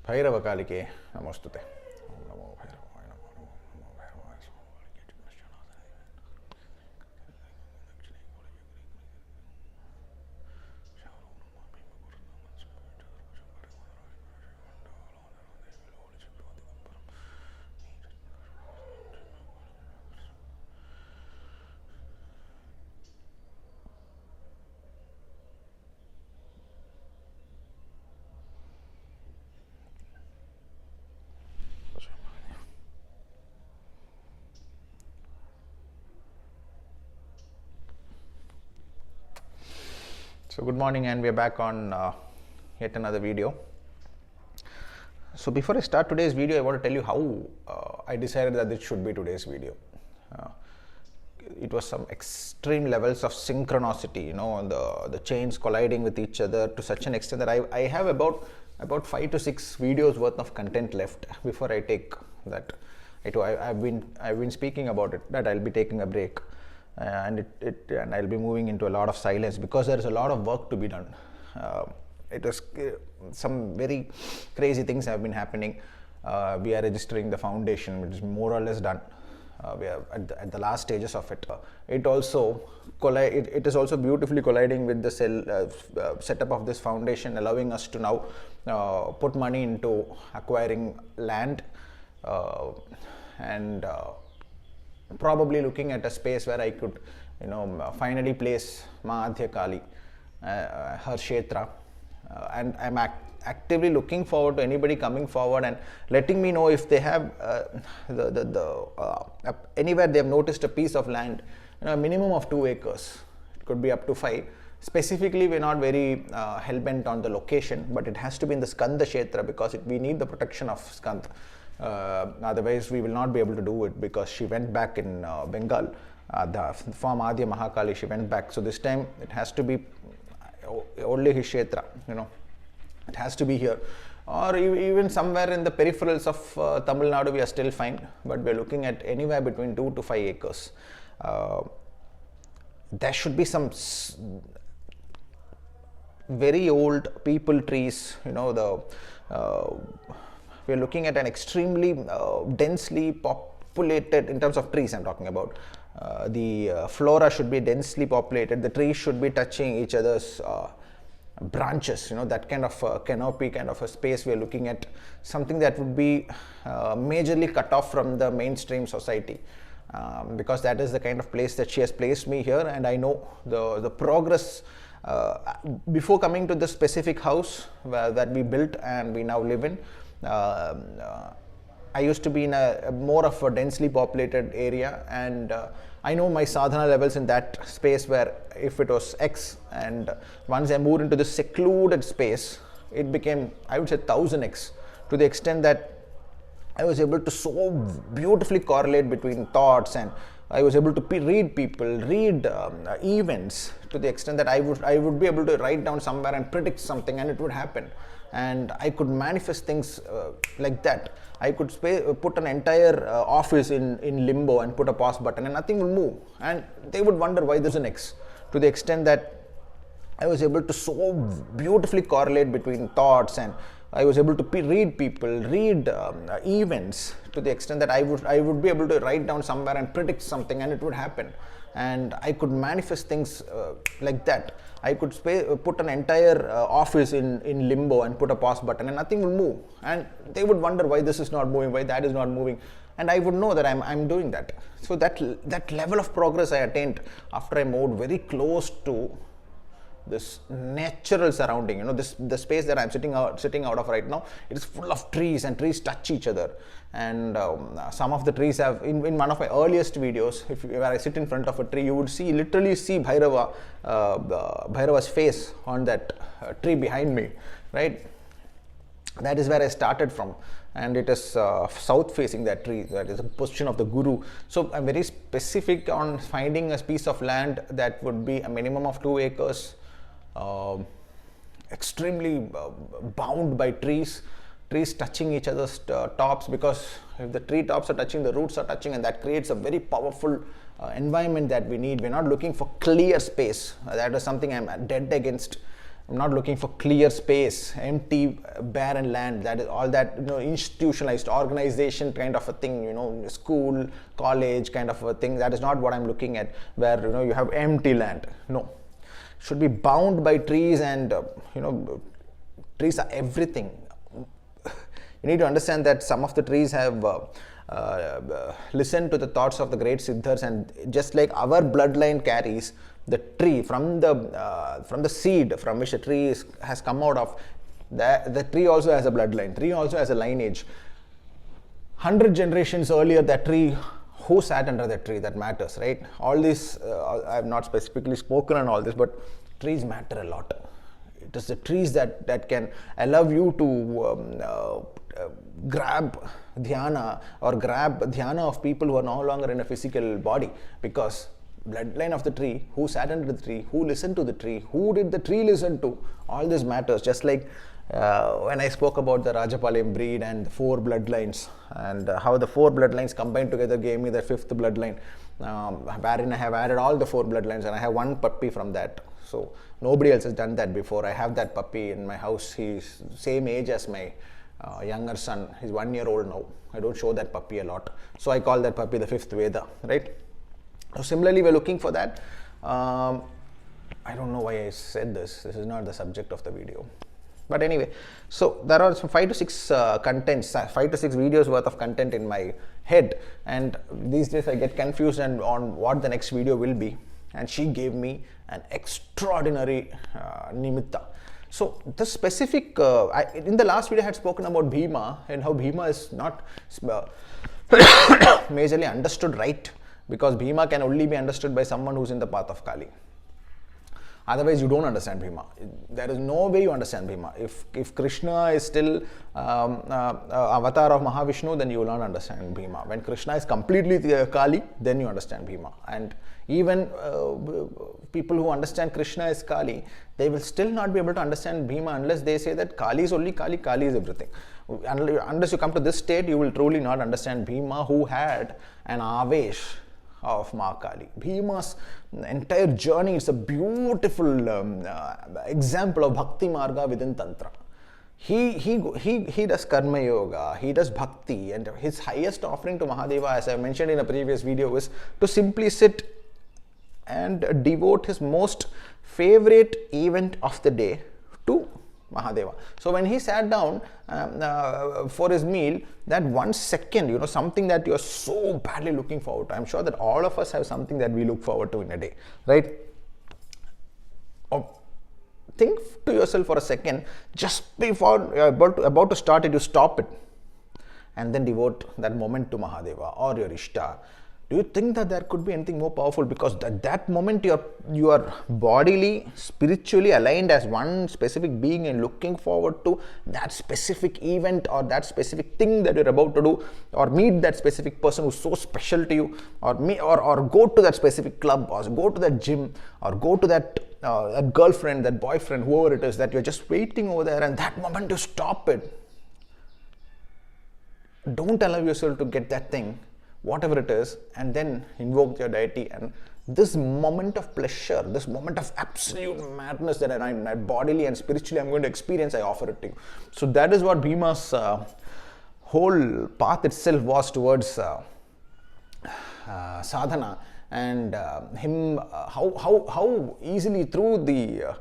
Bhairava Kalike Namostute. Om Namo Bhairavaya Namo Namo Bhairavaya So good morning, and we are back on yet another video. So before I start today's video, I want to tell you how I decided that this should be today's video. It was some extreme levels of synchronicity, you know, the chains colliding with each other to such an extent that I have about 5 to 6 videos worth of content left before I take that. I've been speaking about it, that I'll be taking a break. And I'll be moving into a lot of silence because there is a lot of work to be done. It was some very crazy things have been happening. We are registering the foundation, which is more or less done. We are at the last stages of it. It is also beautifully colliding with the setup of this foundation, allowing us to now put money into acquiring land and probably looking at a space where I could, finally place Maadhya Kali, her Kshetra, and I'm actively looking forward to anybody coming forward and letting me know if they have anywhere they have noticed a piece of land, a minimum of 2 acres. It could be up to 5. Specifically, we're not very hell-bent on the location, but it has to be in the Skanda Kshetra because we need the protection of Skanda. Otherwise we will not be able to do it because she went back in Bengal, the form Adya Mahakali, she went back. So this time it has to be only his Kshetra, it has to be here, or even somewhere in the peripherals of Tamil Nadu. We are still fine, but we are looking at anywhere between 2 to 5 acres. There should be some very old people trees, we are looking at an extremely densely populated, in terms of trees I'm talking about, the flora should be densely populated, the trees should be touching each other's branches, that kind of canopy kind of a space. We are looking at something that would be majorly cut off from the mainstream society, because that is the kind of place that she has placed me here, and I know the progress. Before coming to the specific house that we built and we now live in, I used to be in a more of a densely populated area, and I know my sadhana levels in that space where if it was X, and once I moved into this secluded space, it became, I would say, 1000x, to the extent that I was able to so beautifully correlate between thoughts, and I was able to read people, read events, to the extent that I would be able to write down somewhere and predict something and it would happen. And I could manifest things like that. I could put an entire office in limbo and put a pause button and nothing will move. And they would wonder why there's an X, to the extent that I was able to so beautifully correlate between thoughts, and I was able to read people, read events, to the extent that I would be able to write down somewhere and predict something and it would happen. And I could manifest things like that. I could put an entire office in limbo and put a pause button and nothing will move. And they would wonder why this is not moving, why that is not moving. And I would know that I'm doing that. So that level of progress I attained after I moved very close to this natural surrounding, the space that I'm sitting out of right now. It is full of trees, and trees touch each other. And some of the trees have, in one of my earliest videos, where I sit in front of a tree, you would literally see Bhairava's face on that tree behind me, right? That is where I started from, and it is south facing that tree. That is a position of the Guru. So I'm very specific on finding a piece of land that would be a minimum of 2 acres, extremely bound by trees touching each other's tops, because if the tree tops are touching, the roots are touching, and that creates a very powerful environment that we need. We're not looking for clear space. That is something I'm dead against. I'm not looking for clear space, empty, barren land. That is all that, institutionalized organization kind of a thing, school, college kind of a thing. That is not what I'm looking at, where, you have empty land. No. Should be bound by trees, and, trees are everything. You need to understand that some of the trees have listened to the thoughts of the great siddhas, and just like our bloodline carries the tree from the seed from which the tree has come out of, the tree also has a bloodline. Tree also has a lineage. 100 generations earlier, that tree, who sat under that tree, that matters, right? All this, I have not specifically spoken on all this, but trees matter a lot. It is the trees that can allow you to grab dhyana, or grab dhyana of people who are no longer in a physical body, because bloodline of the tree, who sat under the tree, who listened to the tree, who did the tree listen to, all this matters. Just like when I spoke about the Rajapalayam breed and the 4 bloodlines, and how the 4 bloodlines combined together gave me the 5th bloodline, wherein I have added all the 4 bloodlines, and I have one puppy from that. So nobody else has done that before. I have that puppy in my house. He's same age as my younger son. He's 1 year old now. I don't show that puppy a lot, so I call that puppy the 5th Veda, right? So similarly, we're looking for that. I don't know why I said this. This is not the subject of the video. But anyway, so there are some 5 to 6 contents, 5 to 6 videos worth of content in my head. And these days I get confused on what the next video will be. And she gave me an extraordinary nimitta. So the specific, in the last video I had spoken about Bhima, and how Bhima is not majorly understood right, because Bhima can only be understood by someone who's in the path of Kali. Otherwise, you don't understand Bhima. There is no way you understand Bhima. If Krishna is still avatar of Mahavishnu, then you will not understand Bhima. When Krishna is completely Kali, then you understand Bhima. And even people who understand Krishna as Kali, they will still not be able to understand Bhima unless they say that Kali is only Kali, Kali is everything. Unless you come to this state, you will truly not understand Bhima, who had an AVESH of Ma Kali. Bhima's entire journey is a beautiful example of Bhakti Marga within Tantra. He does Karma Yoga, he does Bhakti, and his highest offering to Mahadeva, as I mentioned in a previous video, is to simply sit and devote his most favorite event of the day to Mahadeva. So when he sat down for his meal, that 1 second, something that you are so badly looking forward to. I'm sure that all of us have something that we look forward to in a day, right? Think to yourself for a second, just before you're about to start it, you stop it and then devote that moment to Mahadeva or your Ishta. Do you think that there could be anything more powerful? Because at that moment you are bodily, spiritually aligned as one specific being and looking forward to that specific event or that specific thing that you're about to do, or meet that specific person who's so special to you, or go to that specific club, or go to that gym, or go to that girlfriend, that boyfriend, whoever it is, that you're just waiting over there, and that moment you stop it. Don't allow yourself to get that thing, whatever it is, and then invoke your deity. And this moment of pleasure, this moment of absolute madness that I bodily and spiritually I'm going to experience, I offer it to you. So that is what Bhima's whole path itself was towards sadhana, and him how easily through the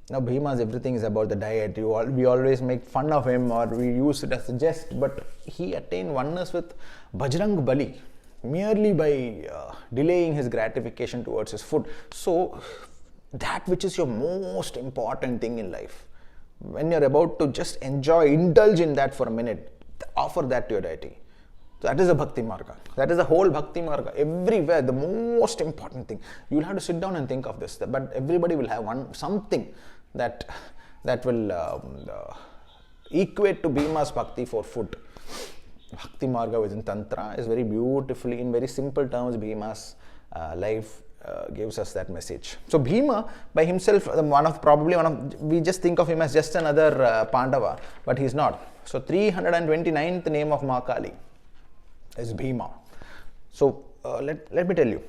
now Bhima's everything is about the diet. We always make fun of him, or we use it as a jest, but he attained oneness with Bajrang Bali merely by delaying his gratification towards his food. So that which is your most important thing in life, when you're about to just indulge in that for a minute, offer that to your deity. That is a Bhakti Marga. That is the whole Bhakti Marga. Everywhere, the most important thing. You'll have to sit down and think of this. But everybody will have something that will equate to Bhima's Bhakti for food. Bhakti Marga within Tantra is very beautifully, in very simple terms, Bhima's life gives us that message. So Bhima by himself, we just think of him as just another Pandava, but he's not. So 329th name of Ma Kali is Bhima. So let me tell you,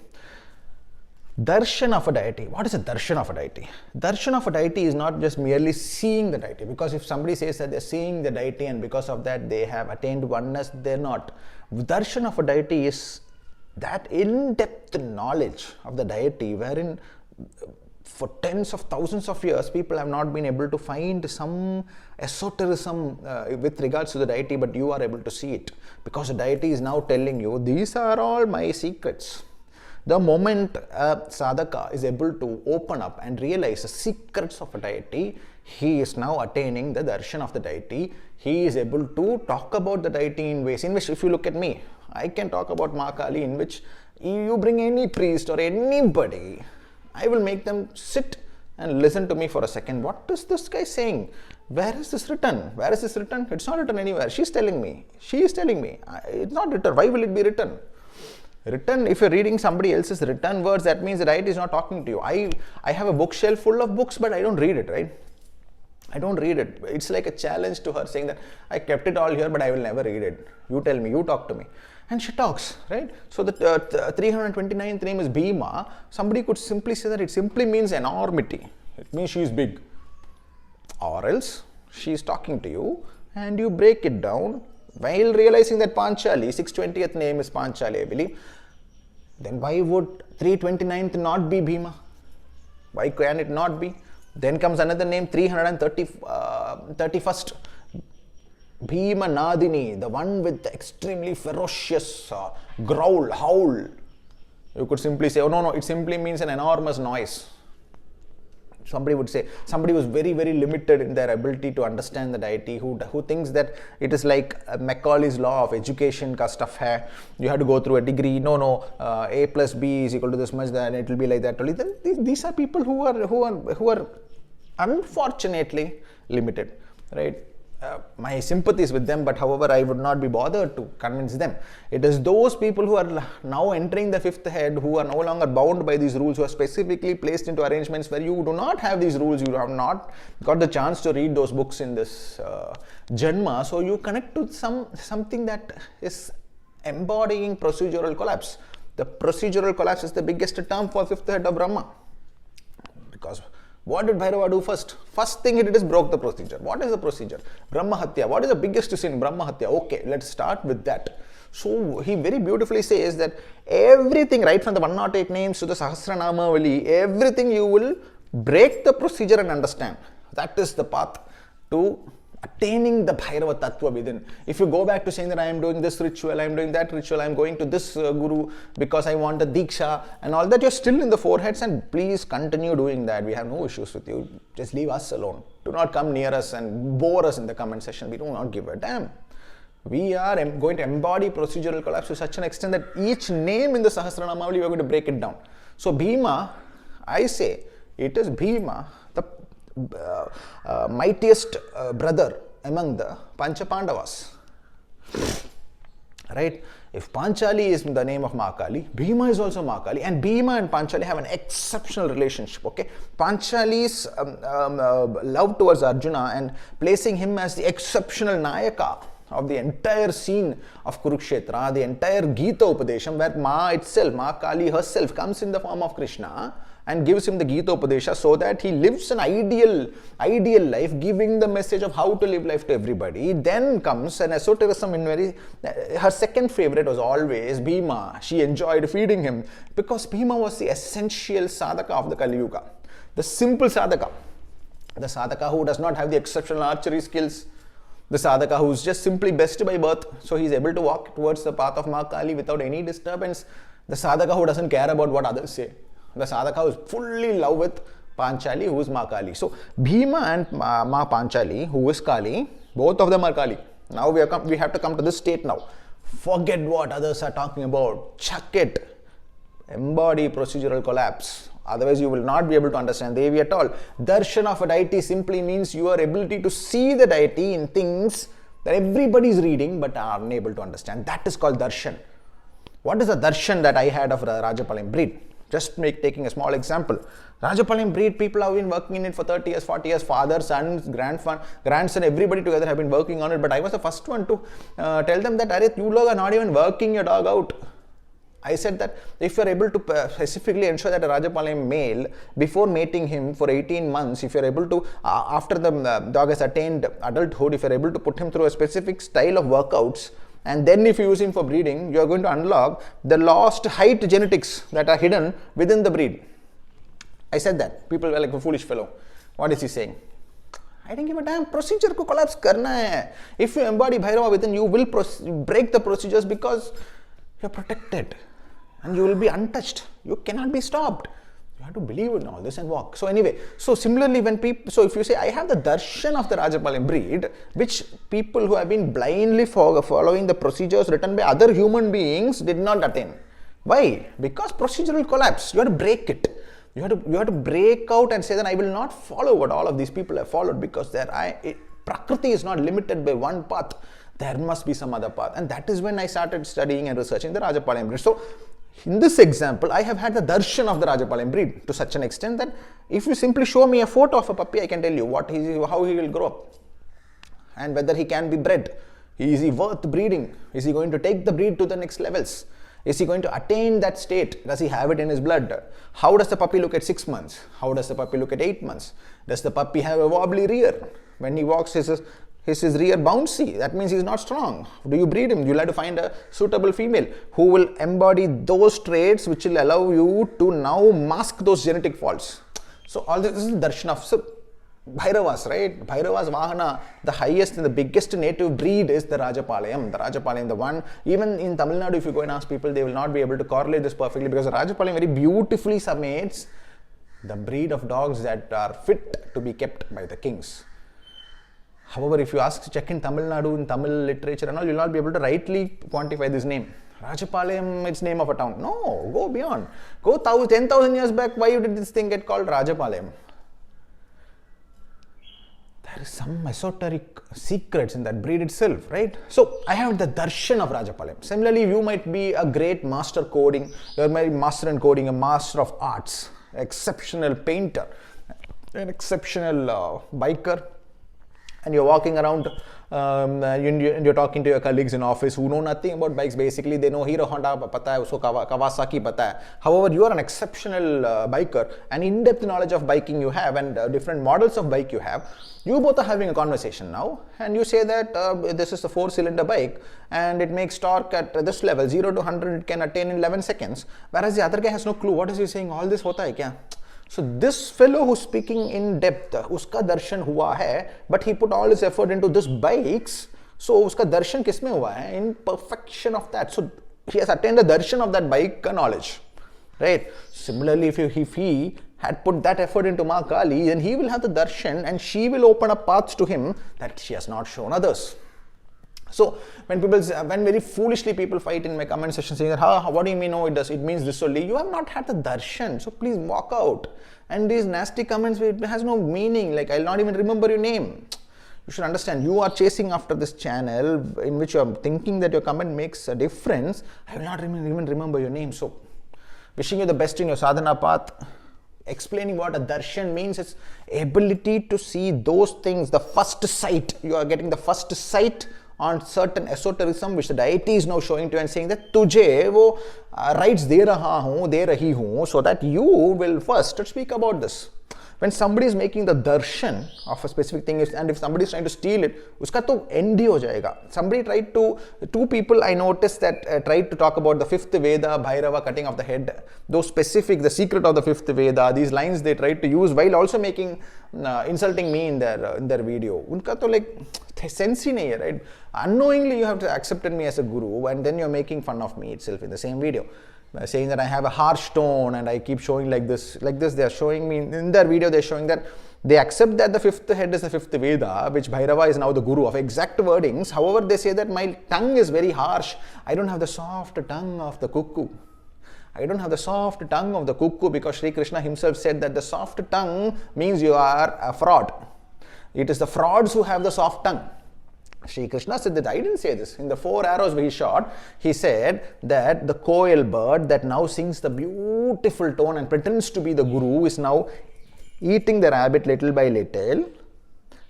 Darshan of a deity. What is a darshan of a deity? Darshan of a deity is not just merely seeing the deity, because if somebody says that they're seeing the deity and because of that they have attained oneness, they're not. Darshan of a deity is that in-depth knowledge of the deity wherein for tens of thousands of years people have not been able to find some esoterism with regards to the deity, but you are able to see it because the deity is now telling you, these are all my secrets. The moment a sadhaka is able to open up and realize the secrets of a deity, he is now attaining the darshan of the deity. He is able to talk about the deity in ways in which, if you look at me, I can talk about Ma Kali in which you bring any priest or anybody, I will make them sit and listen to me for a second. What is this guy saying? Where is this written? Where is this written? It's not written anywhere. She's telling me. She is telling me. It's not written. Why will it be written? Written, if you're reading somebody else's written words, that means the deity is not talking to you. I have a bookshelf full of books, but I don't read it, right? I don't read it. It's like a challenge to her saying that I kept it all here, but I will never read it. You tell me, you talk to me. And she talks, right? So the 329th name is Bhima. Somebody could simply say that it simply means enormity. It means she is big. Or else she is talking to you and you break it down while realizing that Panchali, 620th name is Panchali, I believe. Then why would 329th not be Bhima? Why can it not be? Then comes another name, 331st. Bhima Nadini, the one with the extremely ferocious growl, howl. You could simply say, oh no, it simply means an enormous noise. Somebody would say, somebody was very, very limited in their ability to understand the deity, who thinks that it is like Macaulay's law of education ka stuff hai. You have to go through a degree. No, A plus B is equal to this much, then it will be like that only. Then these are people who are unfortunately limited, right? My sympathies with them, but however, I would not be bothered to convince them. It is those people who are now entering the fifth head, who are no longer bound by these rules, who are specifically placed into arrangements where you do not have these rules, you have not got the chance to read those books in this Janma, so you connect to something that is embodying procedural collapse. The procedural collapse is the biggest term for fifth head of Brahma. Because what did Bhairava do first? First thing he did is broke the procedure. What is the procedure? Brahma Hatya. What is the biggest sin? Brahma Hatya. Okay, let's start with that. So he very beautifully says that everything, right from the 108 names to the Sahasranamavali, everything you will break the procedure and understand. That is the path to attaining the Bhairava Tattva within. If you go back to saying that I am doing this ritual, I am doing that ritual, I am going to this guru because I want a Diksha and all that, you're still in the foreheads, and please continue doing that. We have no issues with you. Just leave us alone. Do not come near us and bore us in the comment section. We do not give a damn. We are going to embody procedural collapse to such an extent that each name in the Sahasranamavali, we are going to break it down. So Bhima, I say, it is Bhima, the mightiest brother among the Pancha Pandavas, right? If Panchali is the name of Ma Kali, Bhima is also Ma Kali, and Bhima and Panchali have an exceptional relationship, okay? Panchali's love towards Arjuna and placing him as the exceptional Nayaka of the entire scene of Kurukshetra, the entire Gita Upadesham, where Ma itself, Ma Kali herself, comes in the form of Krishna and gives him the Gita Upadesha so that he lives an ideal life, giving the message of how to live life to everybody. Then comes an esotericism in her second favorite was always Bhima. She enjoyed feeding him because Bhima was the essential sadhaka of the Kali Yuga. The simple sadhaka. The sadhaka who does not have the exceptional archery skills. The sadhaka who is just simply best by birth, so he is able to walk towards the path of Ma Kali without any disturbance. The sadhaka who doesn't care about what others say. The sadhaka who is fully in love with Panchali, who is Ma Kali. So Bhima and Ma Panchali, who is Kali, both of them are Kali. Now we have to come to this state now. Forget what others are talking about. Chuck it. Embody procedural collapse. Otherwise you will not be able to understand Devi at all. Darshan of a deity simply means your ability to see the deity in things that everybody is reading but are unable to understand. That is called darshan. What is the darshan that I had of Rajapalayam breed? Just taking a small example. Rajapalayam breed, people have been working in it for 30 years, 40 years. Father, son, grandson, everybody together have been working on it. But I was the first one to tell them that, Arey, you log are not even working your dog out. I said that if you are able to specifically ensure that a Rajapalayam male, before mating him for 18 months, if you are able to, after the dog has attained adulthood, if you are able to put him through a specific style of workouts, and then if you use him for breeding, you are going to unlock the lost height genetics that are hidden within the breed. I said that. People were like, a foolish fellow. What is he saying? I didn't give a damn. Procedure ko collapse karna hai. If you embody Bhairava within, you will break the procedures because you are protected and you will be untouched. You cannot be stopped. You have to believe in all this and walk. So anyway, so similarly when people, so if you say I have the darshan of the Rajapalayam breed, which people who have been blindly following the procedures written by other human beings did not attain. Why? Because procedural collapse. You have to break it. You have to break out and say that I will not follow what all of these people have followed, because Prakriti is not limited by one path. There must be some other path. And that is when I started studying and researching the Rajapalayam breed. So in this example, I have had the darshan of the Rajapalayam breed to such an extent that if you simply show me a photo of a puppy, I can tell you how he will grow up and whether he can be bred. Is he worth breeding? Is he going to take the breed to the next levels? Is he going to attain that state? Does he have it in his blood? How does the puppy look at 6 months? How does the puppy look at 8 months? Does the puppy have a wobbly rear? When he walks, is his rear bouncy? That means he's not strong. Do you breed him? You'll have to find a suitable female who will embody those traits which will allow you to now mask those genetic faults. So all this is darshan of Bhairavas, right? Bhairavas Vahana, the highest and the biggest native breed is the Rajapalayam. The Rajapalayam, the one, even in Tamil Nadu, if you go and ask people, they will not be able to correlate this perfectly, because the Rajapalayam very beautifully summates the breed of dogs that are fit to be kept by the kings. However, if you check in Tamil Nadu, in Tamil literature and all, you will not be able to rightly quantify this name. Rajapalayam, it's name of a town. No, go beyond. Go 10,000 years back, why did this thing get called Rajapalayam? There is some esoteric secrets in that breed itself, right? So I have the darshan of Rajapalayam. Similarly, you might be a great master coding, you might be master in coding, a master of arts, exceptional painter, an exceptional biker, and you're walking around and you're talking to your colleagues in office who know nothing about bikes. Basically, they know Hero Honda pata hai, usko Kawasaki pata hai. However, you are an exceptional biker, and in-depth knowledge of biking you have, and different models of bike you have. You both are having a conversation now, and you say that this is a 4-cylinder bike and it makes torque at this level, 0 to 100 it can attain in 11 seconds, whereas the other guy has no clue. What is he saying? All this hota hai kya? So this fellow who's speaking in depth, uska darshan hua hai, but he put all his effort into this bikes. So uska darshan kisme hua hai? In perfection of that. So he has attained the darshan of that bike knowledge, right? Similarly, if he had put that effort into Ma Kali, then he will have the darshan, and she will open up paths to him that she has not shown others. So when very foolishly people fight in my comment section saying that, what do you mean? No, it means this only. You have not had the darshan, so please walk out. And these nasty comments, it has no meaning. Like, I'll not even remember your name. You should understand, you are chasing after this channel in which you are thinking that your comment makes a difference. I will not even remember your name. So wishing you the best in your sadhana path. Explaining what a darshan means is ability to see those things, the first sight. You are getting the first sight on certain esotericism which the deity is now showing to you and saying that tujhe wo rights de rahi hu, so that you will first speak about this. When somebody is making the darshan of a specific thing, and if somebody is trying to steal it, uska to end hi ho jayega. Two people I noticed that tried to talk about the 5th Veda, Bhairava cutting off the head, those specific, the secret of the 5th Veda, these lines they tried to use while also making, insulting me in their video. Unka to like, sense hi nahi hai, right? Unknowingly you have to accepted me as a guru, and then you're making fun of me itself in the same video. Saying that I have a harsh tone and I keep showing like this, they are showing me in their video, they're showing that they accept that the 5th head is the 5th Veda, which Bhairava is now the guru of exact wordings. However, they say that my tongue is very harsh. I don't have the soft tongue of the cuckoo. I don't have the soft tongue of the cuckoo, because Sri Krishna himself said that the soft tongue means you are a fraud. It is the frauds who have the soft tongue. Sri Krishna said that I didn't say this. In the 4 arrows he shot, he said that the koel bird that now sings the beautiful tone and pretends to be the guru is now eating the rabbit little by little.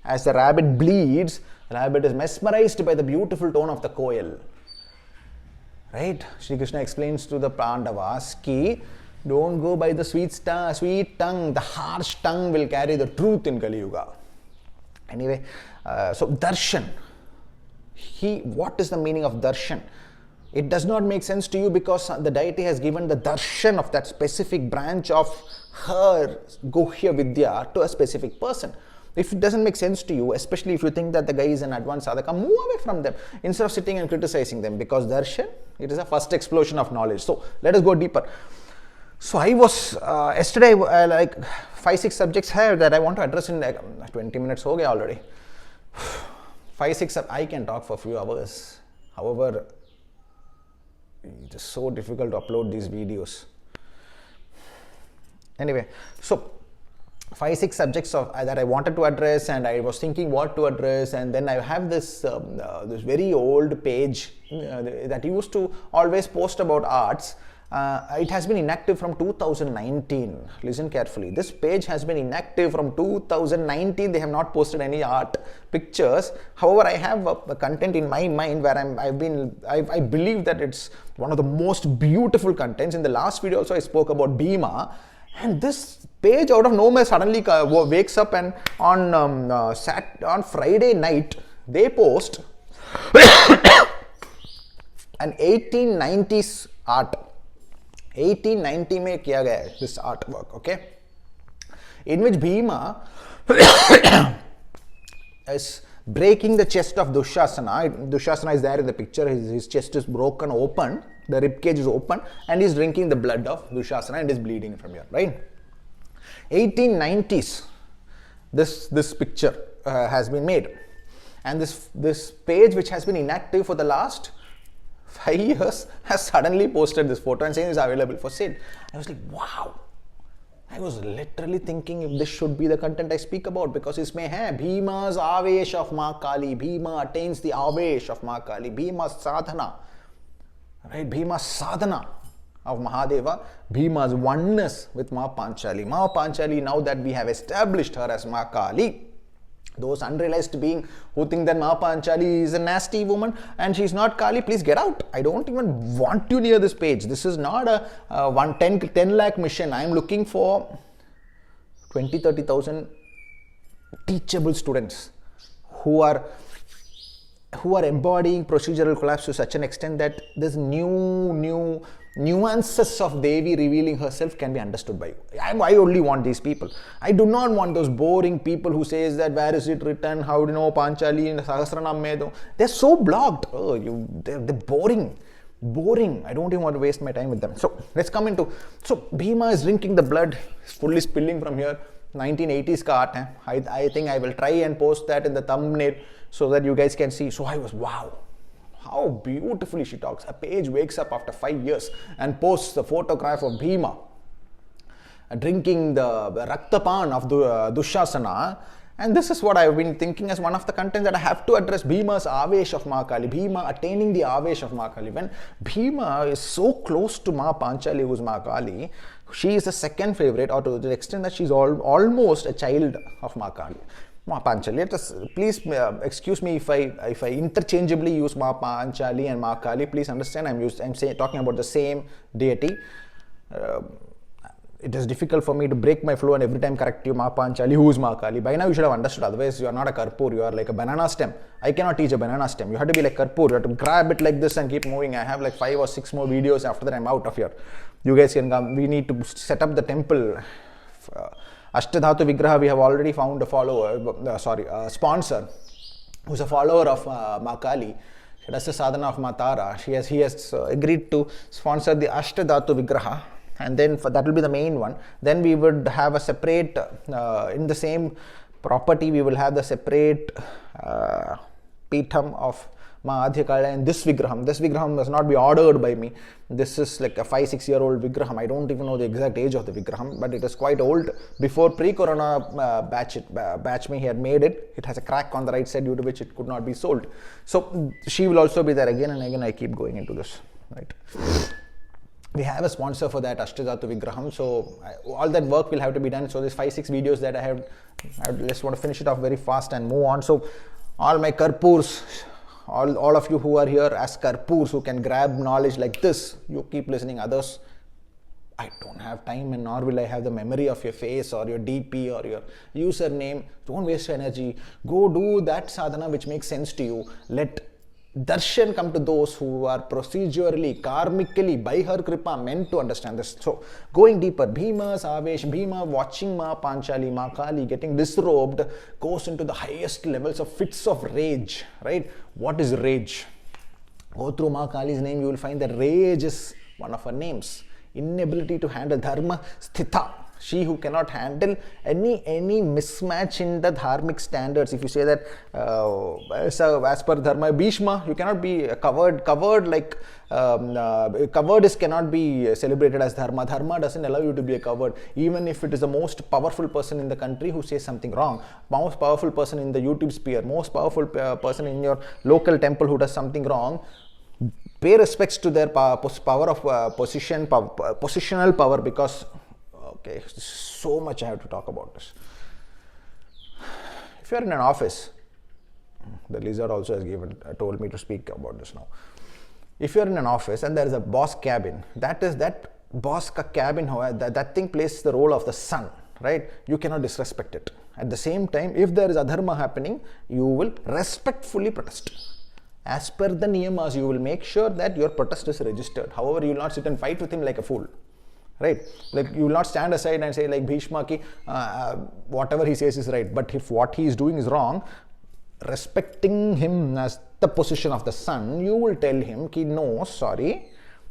As the rabbit bleeds, the rabbit is mesmerized by the beautiful tone of the koel. right? Shri Krishna explains to the Pandavas ki don't go by the sweet tongue, the harsh tongue will carry the truth in Kali Yuga. Anyway, so darshan, what is the meaning of darshan? It does not make sense to you because the deity has given the darshan of that specific branch of her Guhya Vidya to a specific person. If it doesn't make sense to you, especially if you think that the guy is an advanced sadhaka, move away from them instead of sitting and criticizing them, because darshan, it is a first explosion of knowledge. So let us go deeper. So I was yesterday like 5-6 subjects here that I want to address in like 20 minutes ho gaya already. 5-6 I can talk for a few hours. However, it is so difficult to upload these videos. Anyway, so 5-6 subjects that I wanted to address, and I was thinking what to address, and then I have this this very old page that used to always post about arts. It has been inactive from 2019. Listen carefully. This page has been inactive from 2019. They have not posted any art pictures. However, I have a content in my mind where I believe that it's one of the most beautiful contents. In the last video also I spoke about Bhima, and this page out of nowhere suddenly wakes up, and on Friday night they post an 1890s art. 1890 में किया गया है this artwork, okay, in which Bhima is breaking the chest of Dushasana. Dushasana is there in the picture. His chest is broken open, the rib cage is open, and he's drinking the blood of Dushasana and is bleeding from here, right? 1890s this picture has been made, and this page, which has been inactive for the last 5 years, has suddenly posted this photo and saying it's available for sale. I was like, wow. I was literally thinking if this should be the content I speak about, because isme hai Bhima's Avesh of Ma Kali. Bhima attains the Avesh of Ma Kali. Bhima's sadhana, right? Bhima's sadhana of Mahadeva. Bhima's oneness with Ma Panchali. Ma Panchali, now that we have established her as Ma Kali, those unrealized beings who think that Ma Panchali is a nasty woman and she's not Kali, please get out. I don't even want you near this page. This is not a 10 lakh mission. I am looking for 20-30,000 teachable students who are embodying procedural collapse to such an extent that this new nuances of Devi revealing herself can be understood by you. I only want these people. I do not want those boring people who says that where is it written, how do you know Panchali in the Sahasranam Medo. They're so blocked. They're boring. I don't even want to waste my time with them. So let's come into, so Bhima is drinking the blood, fully spilling from here. 1980s ka art hai. I think I will try and post that in the thumbnail so that you guys can see. So I was, wow, how beautifully she talks. A page wakes up after 5 years and posts the photograph of Bhima drinking the Raktapan of Dushasana. And this is what I've been thinking as one of the contents that I have to address. Bhima's Avesh of Ma Kali. Bhima attaining the Avesh of Ma Kali. When Bhima is so close to Ma Panchali, who's Ma Kali, she is the second favorite, or to the extent that she's almost a child of Ma Kali. Ma Panchali. Please excuse me if I interchangeably use Ma Panchali and Ma Kali. Please understand, I'm talking about the same deity. It is difficult for me to break my flow and every time correct you, Ma Panchali, who is Ma Kali. By now you should have understood, otherwise you are not a Karpur, you are like a banana stem. I cannot teach a banana stem. You have to be like Karpur, you have to grab it like this and keep moving. I have like 5 or 6 more videos, after that I'm out of here. You guys can come, we need to set up the temple. Ashtadhatu Vigraha, we have already found a follower, a sponsor, who's a follower of Ma Kali. She does the sadhana of Matara. He has agreed to sponsor the Ashtadhatu Vigraha. And then that will be the main one. Then we would have a separate, in the same property, we will have the separate Peetham of Ma Adhyakala and this Vigraham. This Vigraham must not be ordered by me. This is like a 5-6 year old Vigraham. I don't even know the exact age of the Vigraham, but it is quite old. Before pre-corona batch me, he had made it. It has a crack on the right side due to which it could not be sold. So she will also be there again and again. I keep going into this, right? We have a sponsor for that Ashtadhatu Vigraham, so all that work will have to be done. So there's 5-6 videos that I just want to finish it off very fast and move on. So all my Karpurs, all of you who are here as Karpoors who can grab knowledge like this, you keep listening. Others, I don't have time and nor will I have the memory of your face or your DP or your username. Don't waste your energy. Go do that sadhana which makes sense to you. Let darshan come to those who are procedurally, karmically, by her kripa meant to understand this. So, going deeper, Bhima's Avesh, Bhima watching Ma Panchali, Ma Kali getting disrobed goes into the highest levels of fits of rage, right? What is rage? Go through Ma Kali's name, you will find that rage is one of her names. Inability to handle dharma sthita, she who cannot handle any mismatch in the dharmic standards. If you say that as per dharma bhishma, you cannot be covered like covered cannot be celebrated as dharma. Dharma doesn't allow you to be a covered, even if it is the most powerful person in the country who says something wrong, most powerful person in the YouTube sphere, most powerful person in your local temple who does something wrong. Pay respects to their power of positional power, because okay, so much I have to talk about this. If you are in an office, the lizard also has told me to speak about this now. If you are in an office and there is a boss cabin, that boss cabin, that thing plays the role of the sun, right? You cannot disrespect it. At the same time, if there is adharma happening, you will respectfully protest. As per the niyamas, you will make sure that your protest is registered. However, you will not sit and fight with him like a fool, right? Like, you will not stand aside and say like Bhishma ki whatever he says is right. But if what he is doing is wrong, respecting him as the position of the sun, you will tell him ki no, sorry,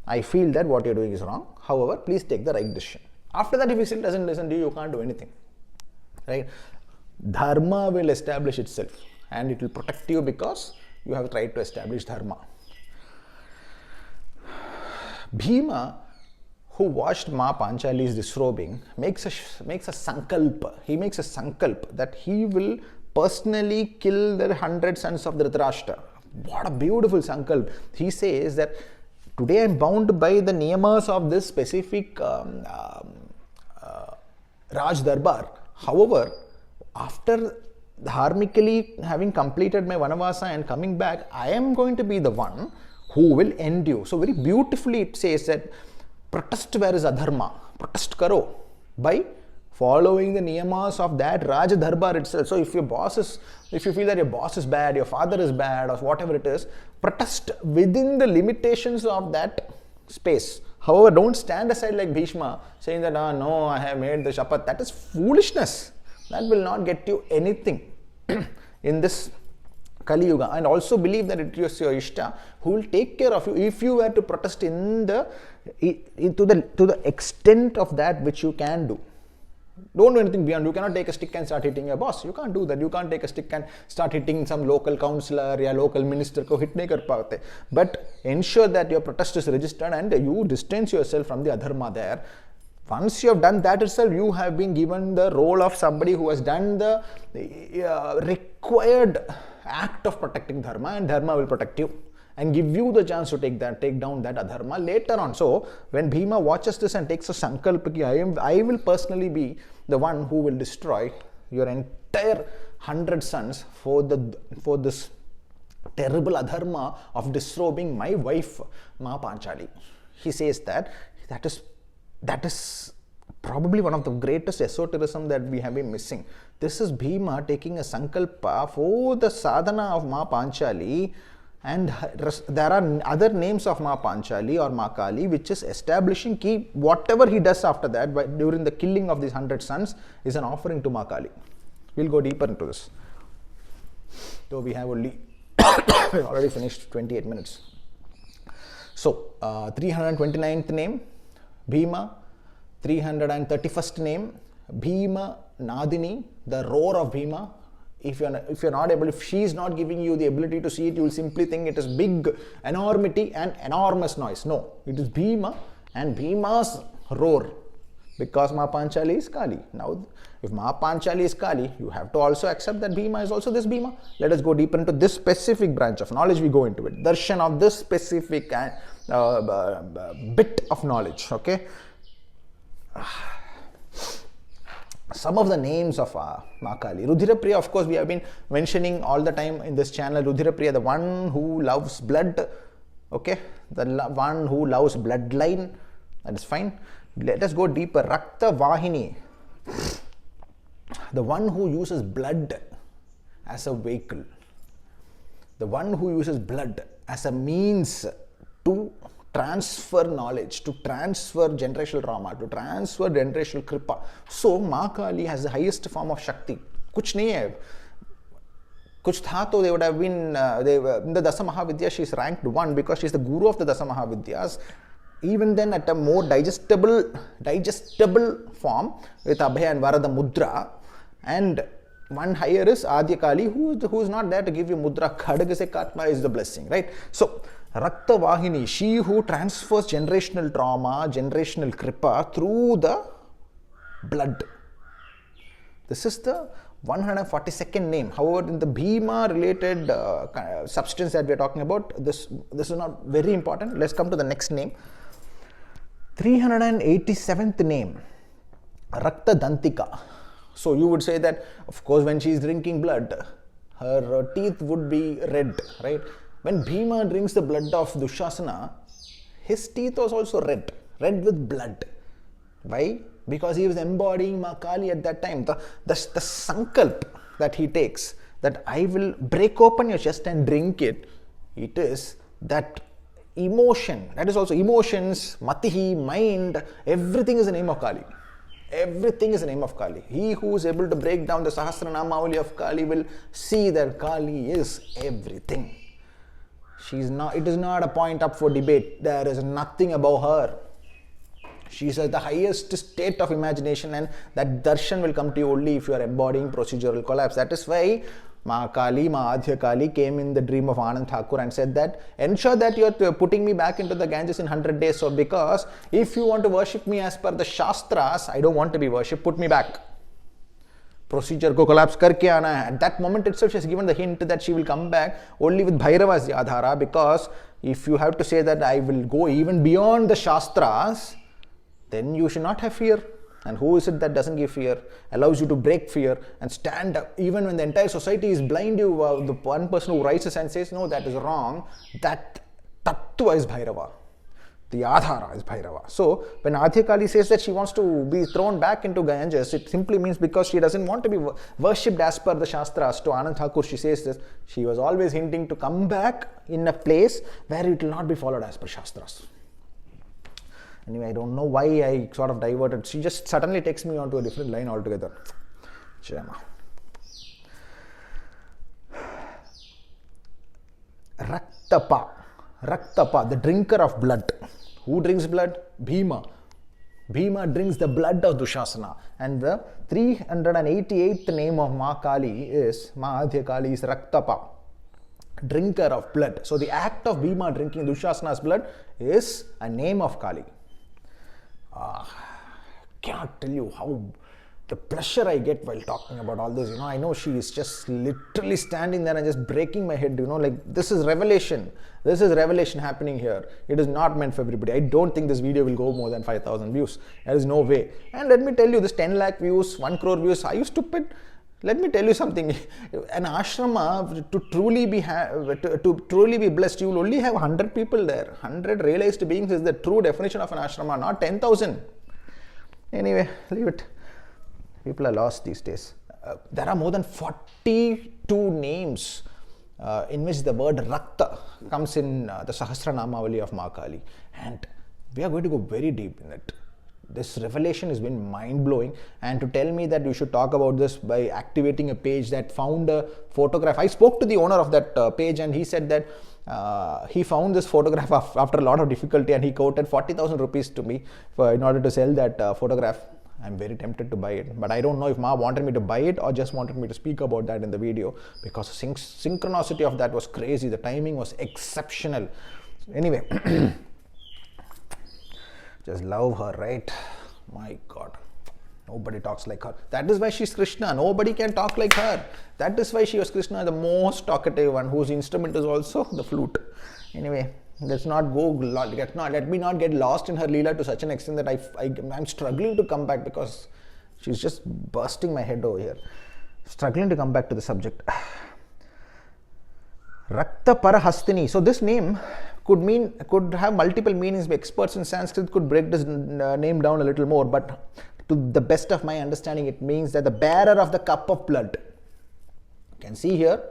I feel that what you're doing is wrong. However, please take the right decision. After that, if he still doesn't listen to you, you can't do anything, right? Dharma will establish itself and it will protect you because you have tried to establish dharma. Bhima, who watched Ma Panchali's disrobing, makes a sankalpa. He makes a sankalpa that he will personally kill the 100 sons of Dhritarashtra. What a beautiful sankalp. He says that today I am bound by the niyamas of this specific Raj Darbar. However, after dharmically having completed my vanavasa and coming back, I am going to be the one who will end you. So very beautifully it says that protest where is adharma, protest karo by following the niyamas of that Raj Darbar itself. So if you feel that your boss is bad, your father is bad, or whatever it is, protest within the limitations of that space. However, don't stand aside like Bhishma saying that no, I have made the shapat. That is foolishness. That will not get you anything in this Kali Yuga. And also believe that it is your Ishta who will take care of you if you were to protest to the extent of that which you can do. Don't do anything beyond. You cannot take a stick and start hitting your boss. You can't do that. You can't take a stick and start hitting some local councillor or local minister. Ko hit nahi kar paate. But ensure that your protest is registered and you distance yourself from the adharma there. Once you have done that itself, you have been given the role of somebody who has done the required act of protecting dharma, and dharma will protect you and give you the chance to take down that adharma later on. So when Bhima watches this and takes a sankalpa, I will personally be the one who will destroy your entire 100 sons for this terrible adharma of disrobing my wife Ma Panchali. He says that is probably one of the greatest esotericism that we have been missing. This is Bhima taking a sankalpa for the sadhana of Ma Panchali, and there are other names of Ma Panchali or Ma Kali which is establishing ki whatever he does after that during the killing of these 100 sons is an offering to Ma Kali. We'll go deeper into this. Though we have only we've already finished 28 minutes. So 329th name Bhima, 331st name Bhima Nadini, the roar of Bhima. If she is not giving you the ability to see it, you will simply think it is big enormity and enormous noise. No, it is Bhima and Bhima's roar, because Ma Panchali is Kali. Now, if Ma Panchali is Kali, you have to also accept that Bhima is also this Bhima. Let us go deeper into this specific branch of knowledge. We go into it. Darshan of this specific bit of knowledge. Okay. some of the names of Ma Kali. Rudirapriya, of course, we have been mentioning all the time in this channel. Rudirapriya, the one who loves blood, okay, the one who loves bloodline, that is fine. Let us go deeper. Rakta Vahini, the one who uses blood as a vehicle, the one who uses blood as a means to transfer knowledge, to transfer generational trauma, to transfer generational kripa. So Ma Kali has the highest form of Shakti. Kuch nahi hai. Kuch tha to they would have been, in the Dasa Mahavidya she is ranked 1 because she is the guru of the Dasa Mahavidyas. Even then at a more digestible form with Abhay and Varada Mudra, and one higher is Adya Kali who is not there to give you mudra. Khadga se katma is the blessing, right? So Rakta Vahini, she who transfers generational trauma, generational kripa through the blood. This is the 142nd name. However, in the Bhima related substance that we are talking about, this is not very important. Let's come to the next name. 387th name, Rakta Dantika. So you would say that, of course, when she is drinking blood, her teeth would be red, right? When Bhima drinks the blood of Dushasana, his teeth was also red with blood. Why? Because he was embodying Ma Kali at that time. The sankalp that he takes, that I will break open your chest and drink it, it is that emotion. That is also emotions, matihi, mind, everything is the name of Kali. Everything is the name of Kali. He who is able to break down the Sahasranamavali of Kali will see that Kali is everything. It is not a point up for debate. There is nothing above her. She is at the highest state of imagination, and that darshan will come to you only if you are embodying procedural collapse. That is why Ma Kali, Ma Adhya Kali came in the dream of Anand Thakur and said that, ensure that you are putting me back into the Ganges in 100 days. So because if you want to worship me as per the Shastras, I don't want to be worshipped, put me back. Procedure ko collapse karke aana hai. At that moment itself she has given the hint that she will come back only with Bhairava as the adhara, because if you have to say that I will go even beyond the Shastras, then you should not have fear. And who is it that doesn't give fear, allows you to break fear and stand up even when the entire society is blind? The one person who rises and says no, that is wrong, that tattva is Bhairava. The adhara is Bhairava. So when Adhya Kali says that she wants to be thrown back into Ganges, it simply means because she doesn't want to be worshipped as per the Shastras. To Anand Thakur she says this. She was always hinting to come back in a place where it will not be followed as per Shastras. Anyway, I don't know why I sort of diverted. She just suddenly takes me onto a different line altogether. Shema. Raktapa, the drinker of blood. Who drinks blood? Bhima. Bhima drinks the blood of Dushasana. And the 388th name of Ma Kali is, Ma Adhya Kali is Raktapa, drinker of blood. So the act of Bhima drinking Dushasana's blood is a name of Kali. Cannot tell you how the pleasure I get while talking about all this. I know she is just literally standing there and just breaking my head, like this is revelation. This is revelation happening here. It is not meant for everybody. I don't think this video will go more than 5,000 views. There is no way. And let me tell you, this 10 lakh views, 1 crore views, are you stupid? Let me tell you something. An ashrama, to truly be blessed, you will only have 100 people there. 100 realized beings is the true definition of an ashrama, not 10,000. Anyway, leave it. People are lost these days. There are more than 42 names in which the word Rakta comes in the Sahasranamavali of Ma Kali. And we are going to go very deep in it. This revelation has been mind-blowing, and to tell me that you should talk about this by activating a page that found a photograph. I spoke to the owner of that page, and he said that he found this photograph after a lot of difficulty, and he quoted 40,000 rupees to me in order to sell that photograph. I'm very tempted to buy it, but I don't know if Ma wanted me to buy it or just wanted me to speak about that in the video, because the synchronicity of that was crazy. The timing was exceptional. Anyway, just love her, right? My God, nobody talks like her. That is why she's Krishna. Nobody can talk like her. That is why she was Krishna, the most talkative one, whose instrument is also the flute. Anyway, let me not get lost in her leela to such an extent that I'm struggling to come back, because She's just bursting my head over here. Struggling to come back to the subject. Raktaparahastini. So this name could have multiple meanings. Experts in Sanskrit could break this name down a little more, but to the best of my understanding, it means that the bearer of the cup of blood. You can see here,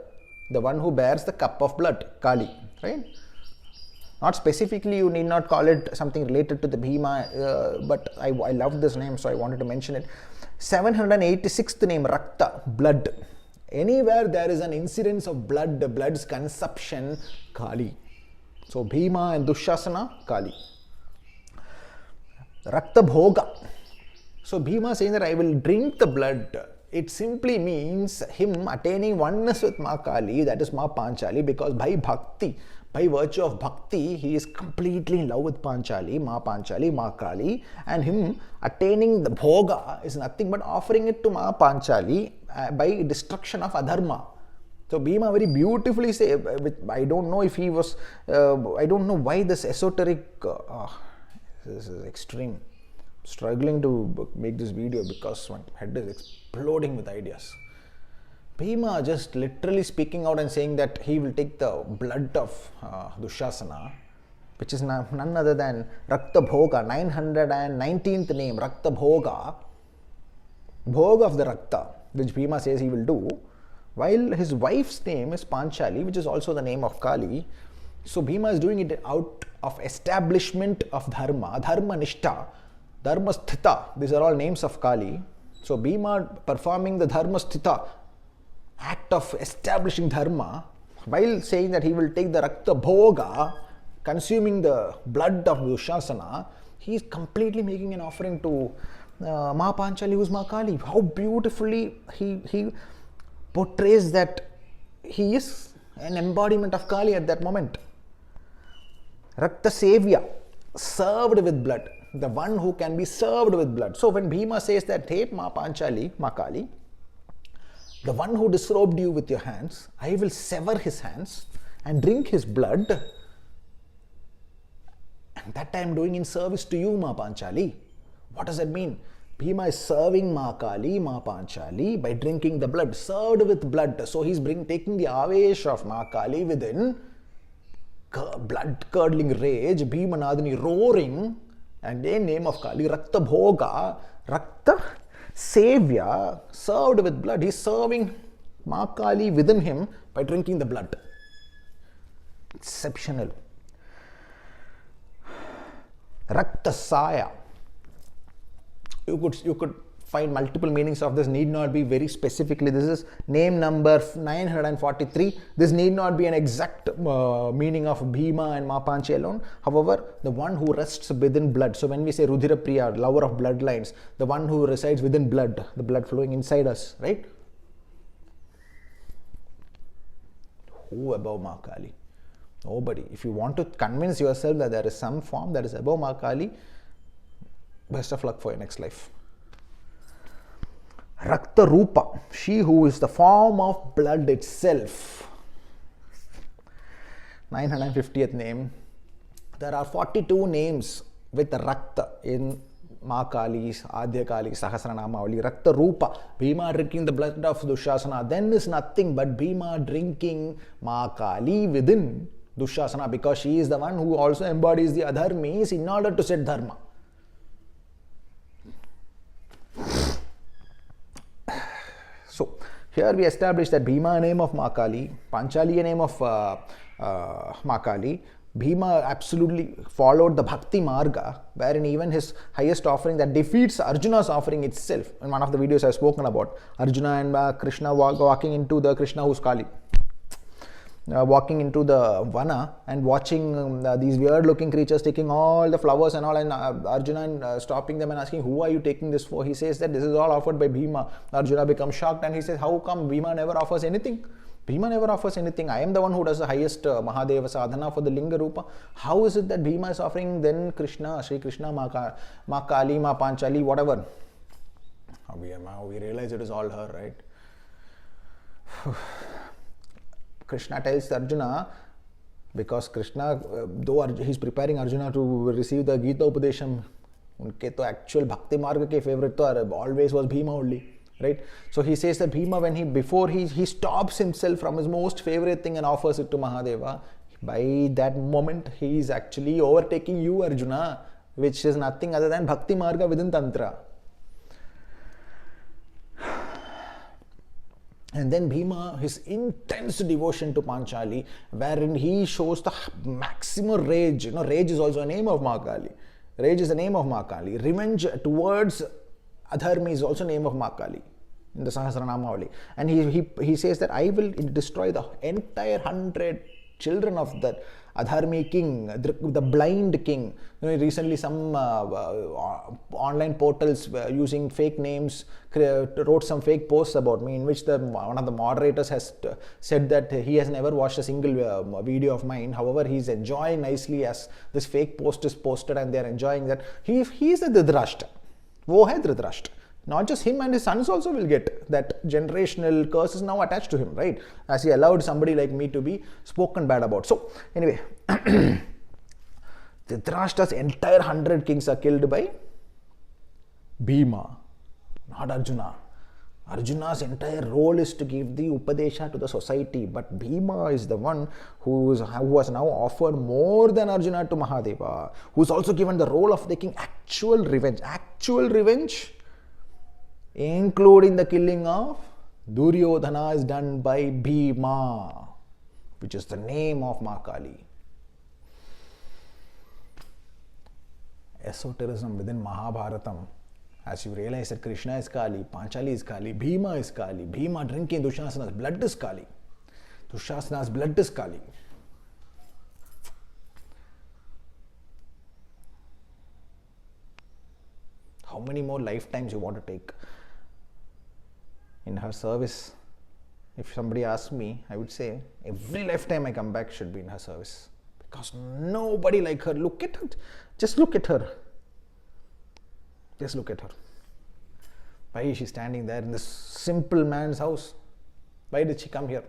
the one who bears the cup of blood, Kali, right? Not specifically, you need not call it something related to the Bhima, but I love this name, so I wanted to mention it. 786th name, Rakta, blood. Anywhere there is an incidence of blood, the blood's consumption, Kali. So Bhima and Dushasana, Kali. Rakta Bhoga. So Bhima saying that I will drink the blood. It simply means him attaining oneness with Ma Kali, that is Ma Panchali, because by bhakti, by virtue of bhakti, he is completely in love with Panchali, Ma Kali, and him attaining the bhoga is nothing but offering it to Ma Panchali by destruction of adharma. So Bhima very beautifully say, I don't know if he was, I don't know why this esoteric, this is extreme. Struggling to make this video because my head is exploding with ideas. Bhima just literally speaking out and saying that he will take the blood of Dushasana, which is none other than Rakta Bhoga, 919th name, Rakta Bhoga, Bhoga of the Rakta, which Bhima says he will do, while his wife's name is Panchali, which is also the name of Kali. So Bhima is doing it out of establishment of Dharma, Dharma Nishta, Dharma Sthita, these are all names of Kali. So Bhima performing the Dharma Sthita, act of establishing Dharma, while saying that he will take the Rakta Bhoga, consuming the blood of Dushasana, he is completely making an offering to Ma Panchali, who is Ma Kali. How beautifully he portrays that he is an embodiment of Kali at that moment. Rakta Sevya, served with blood. The one who can be served with blood. So when Bhima says that, hey Ma Panchali, Ma Kali, the one who disrobed you with your hands, I will sever his hands and drink his blood, and that I am doing in service to you, Ma Panchali. What does that mean? Bhima is serving Ma Kali, Ma Panchali by drinking the blood, served with blood. So he's taking the AVESH of Ma Kali within, blood curdling rage, Bhima Nadani roaring, and in name of Kali, Rakta Bhoga, Rakta Sevya, served with blood. He's serving Ma Kali within him by drinking the blood. Exceptional. Rakta Saya. You could find multiple meanings of this, need not be very specifically. This is name number 943. This need not be an exact meaning of Bhima and Ma Panchali alone. However, the one who rests within blood. So when we say Rudira Priya, lover of bloodlines, the one who resides within blood, the blood flowing inside us, right? Who above Ma Kali? Nobody. If you want to convince yourself that there is some form that is above Ma Kali, best of luck for your next life. Rakta Rupa, she who is the form of blood itself. 950th name. There are 42 names with Rakta in Ma Kali's, Adya Kali's Sahasranamavali. Rakta Rupa, Bhima drinking the blood of Dushasana, then is nothing but Bhima drinking Ma Kali within Dushasana, because she is the one who also embodies the adharmis in order to set dharma. So here we establish that Bhima, a name of Ma Kali, Panchali, a name of Ma Kali. Bhima absolutely followed the Bhakti Marga, wherein even his highest offering that defeats Arjuna's offering itself. In one of the videos I've spoken about, Arjuna and Krishna walking into the Krishna who's Kali. Walking into the Vana and watching these weird looking creatures taking all the flowers and all, and Arjuna stopping them and asking, who are you taking this for? He says that this is all offered by Bhima. Arjuna becomes shocked and he says, how come Bhima never offers anything? Bhima never offers anything. I am the one who does the highest Mahadeva sadhana for the Linga Rupa. How is it that Bhima is offering then Krishna, Sri Krishna, Ma Kali, Ma Panchali, whatever? We realize it is all her, right? Krishna tells Arjuna, because Krishna, though he's preparing Arjuna to receive the Gita Upadesham उनके तो actual भक्ति मार्ग के favorite तो always was Bhima only, right? So he says that Bhima, when he stops himself from his most favorite thing and offers it to Mahadeva, by that moment he is actually overtaking you, Arjuna, which is nothing other than bhakti marga within Tantra. And then Bhima, his intense devotion to Panchali, wherein he shows the maximum rage. Rage is also a name of Mahakali. Rage is the name of Mahakali. Revenge towards adharma is also name of Mahakali in the Sahasranama only. And he says that I will destroy the entire 100 children of that adharmi king, the blind king. Recently some online portals using fake names wrote some fake posts about me, in which one of the moderators has said that he has never watched a single video of mine. However, he is enjoying nicely as this fake post is posted, and they are enjoying that. He is the Dhritarashtra. Wo hai Dhritarashtra. Not just him, and his sons also will get that generational curse is now attached to him, right? As he allowed somebody like me to be spoken bad about. So, anyway, Dhritarashtra's entire 100 kings are killed by Bhima, not Arjuna. Arjuna's entire role is to give the Upadesha to the society, but Bhima is the one who has now offered more than Arjuna to Mahadeva, who's also given the role of taking actual revenge. Actual revenge, including the killing of Duryodhana, is done by Bhima, which is the name of Mahakali. Esoterism within Mahabharatam, as you realize that Krishna is Kali, Panchali is Kali, Bhima is Kali, Bhima drinking Dushasana's blood is Kali, Dushasana's blood is Kali. How many more lifetimes you want to take in her service? If somebody asks me, I would say every lifetime I come back should be in her service, because nobody like her. Look at her. Just look at her. Just look at her. Why is she standing there in this simple man's house? Why did she come here?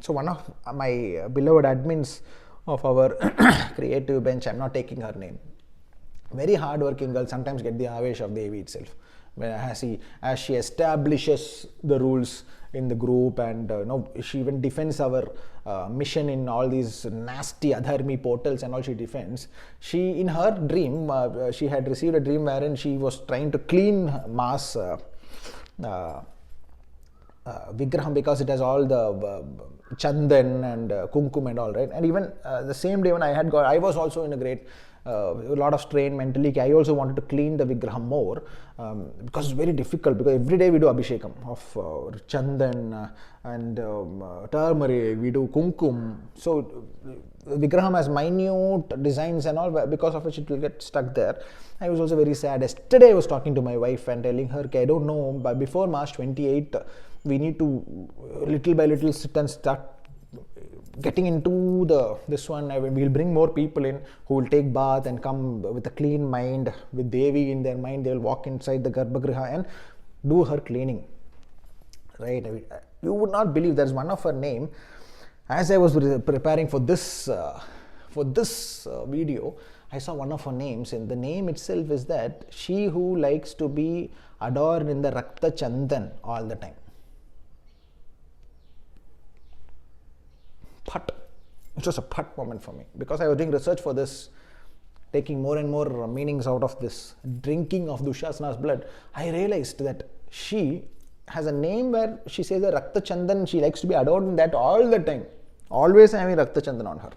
So one of my beloved admins of our creative bench, I'm not taking her name, very hard-working girl, sometimes get the AVESH of Devi itself. As she establishes the rules in the group, and she even defends our mission in all these nasty adharmi portals and all. She defends. She, in her dream, she had received a dream wherein she was trying to clean mass Vigraham, because it has all the chandan and kumkum and all, right? And even the same day when I was also in a lot of strain mentally. I also wanted to clean the Vigraham more, because it's very difficult, because every day we do abhishekam of chandan and turmeric, we do kumkum. So Vigraham has minute designs and all, because of which it will get stuck there. I was also very sad. Yesterday I was talking to my wife and telling her, okay, I don't know, but before March 28, we need to little by little sit and start getting into this one. We'll bring more people in who will take bath and come with a clean mind, with Devi in their mind. They will walk inside the Garbhagriha and do her cleaning, right? You would not believe, there's one of her name. As I was preparing for this video, I saw one of her names, and the name itself is that she who likes to be adorned in the Rakta Chandan all the time. Phat. It was a phat moment for me, because I was doing research for this, taking more and more meanings out of this drinking of Dushasana's blood. I realized that she has a name where she says that Rakta Chandan, she likes to be adorned in that all the time. Always having Rakta Chandan on her.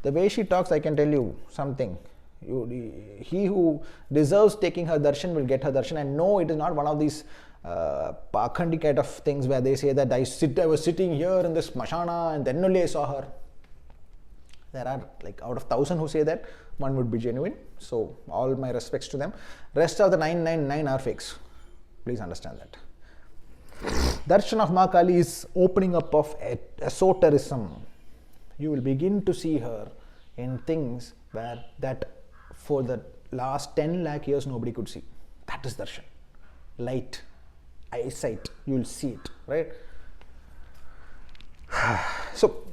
The way she talks, I can tell you something. He who deserves taking her darshan will get her darshan. And no, it is not one of these pakhandi kind of things where they say that I was sitting here in this mashana and then only I saw her. There are like out of 1,000 who say that, one would be genuine. So all my respects to them. Rest of the 999 are fakes. Please understand that. Darshan of Mahakali is opening up of esoterism. You will begin to see her in things that for the last 10 lakh years nobody could see. That is darshan. Light, eyesight, you will see it, right? So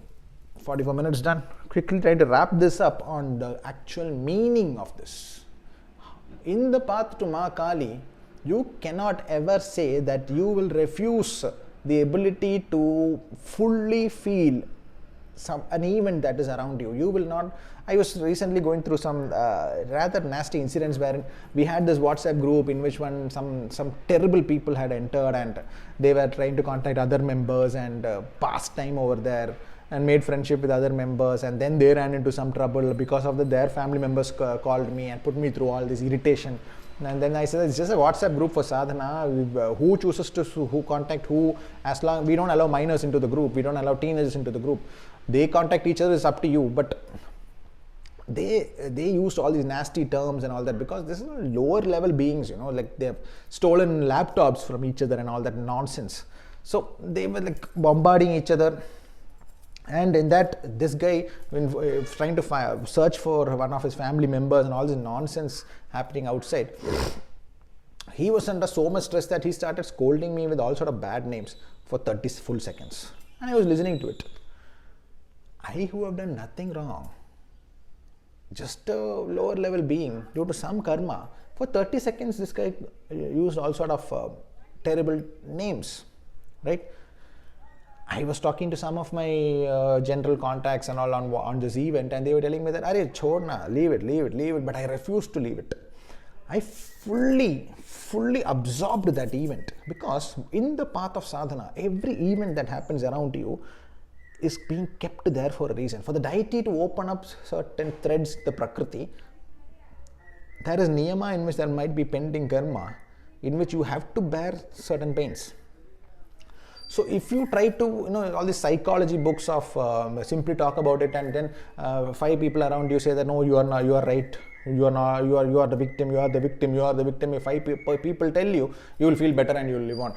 44 minutes done. Quickly trying to wrap this up on the actual meaning of this. In the path to Ma Kali, you cannot ever say that you will refuse the ability to fully feel an event that is around you. You will not. I was recently going through some rather nasty incidents where we had this WhatsApp group in which some terrible people had entered, and they were trying to contact other members and pass time over there and made friendship with other members, and then they ran into some trouble because of that. Their family members called me and put me through all this irritation. And then I said, it's just a WhatsApp group for sadhana. Who chooses to who contact who? As long we don't allow minors into the group, we don't allow teenagers into the group. They contact each other, is up to you. But they used all these nasty terms and all that because this is lower level beings, like they have stolen laptops from each other and all that nonsense. So they were like bombarding each other. And in that, this guy, when trying to search for one of his family members and all this nonsense happening outside, he was under so much stress that he started scolding me with all sort of bad names for 30 full seconds. And I was listening to it. I, who have done nothing wrong, just a lower level being, due to some karma, for 30 seconds this guy used all sort of terrible names, right? I was talking to some of my general contacts and all on this event, and they were telling me that, "Arey, chhodna, leave it," but I refused to leave it. I fully absorbed that event, because in the path of sadhana, every event that happens around you is being kept there for a reason. For the deity to open up certain threads, the prakriti, there is niyama in which there might be pending karma, in which you have to bear certain pains. So if you try to, all these psychology books of simply talk about it, and then 5 people around you say that, no, you are not, you are right, you are not, you are the victim, you are the victim, you are the victim. If 5 people tell you, you will feel better and you will live on.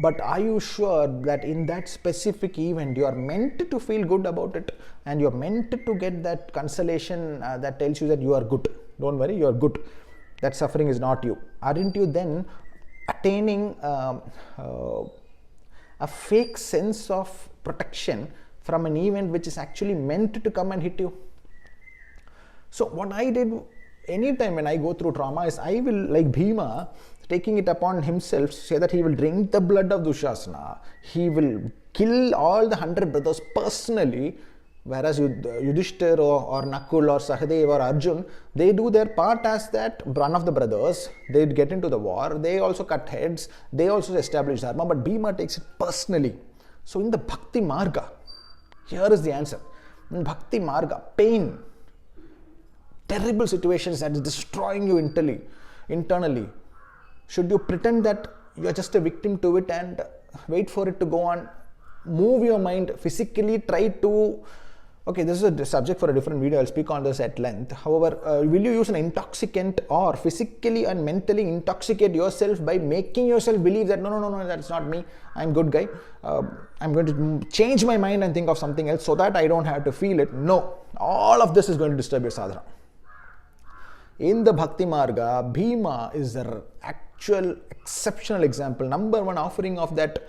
But are you sure that in that specific event, you are meant to feel good about it, and you are meant to get that consolation that tells you that you are good? Don't worry, you are good. That suffering is not you. Aren't you then attaining a fake sense of protection from an event which is actually meant to come and hit you? So what I did anytime when I go through trauma is, I will, like Bhima, taking it upon himself, say that he will drink the blood of Dushasana, he will kill all the 100 brothers personally, whereas Yudhishthir or Nakul or Sahadev or Arjun, they do their part as that one of the brothers. They get into the war, they also cut heads, they also establish dharma, but Bhima takes it personally. So in the Bhakti Marga, here is the answer. In Bhakti Marga, pain, terrible situations that is destroying you internally, should you pretend that you are just a victim to it and wait for it to go on? Move your mind physically, try to... Okay, this is a subject for a different video. I'll speak on this at length. However, will you use an intoxicant or physically and mentally intoxicate yourself by making yourself believe that no, that's not me, I'm good guy, I'm going to change my mind and think of something else so that I don't have to feel it? No, all of this is going to disturb your sadhana. In the Bhakti Marga, Bhima is the actual exceptional example. Number 1 offering of that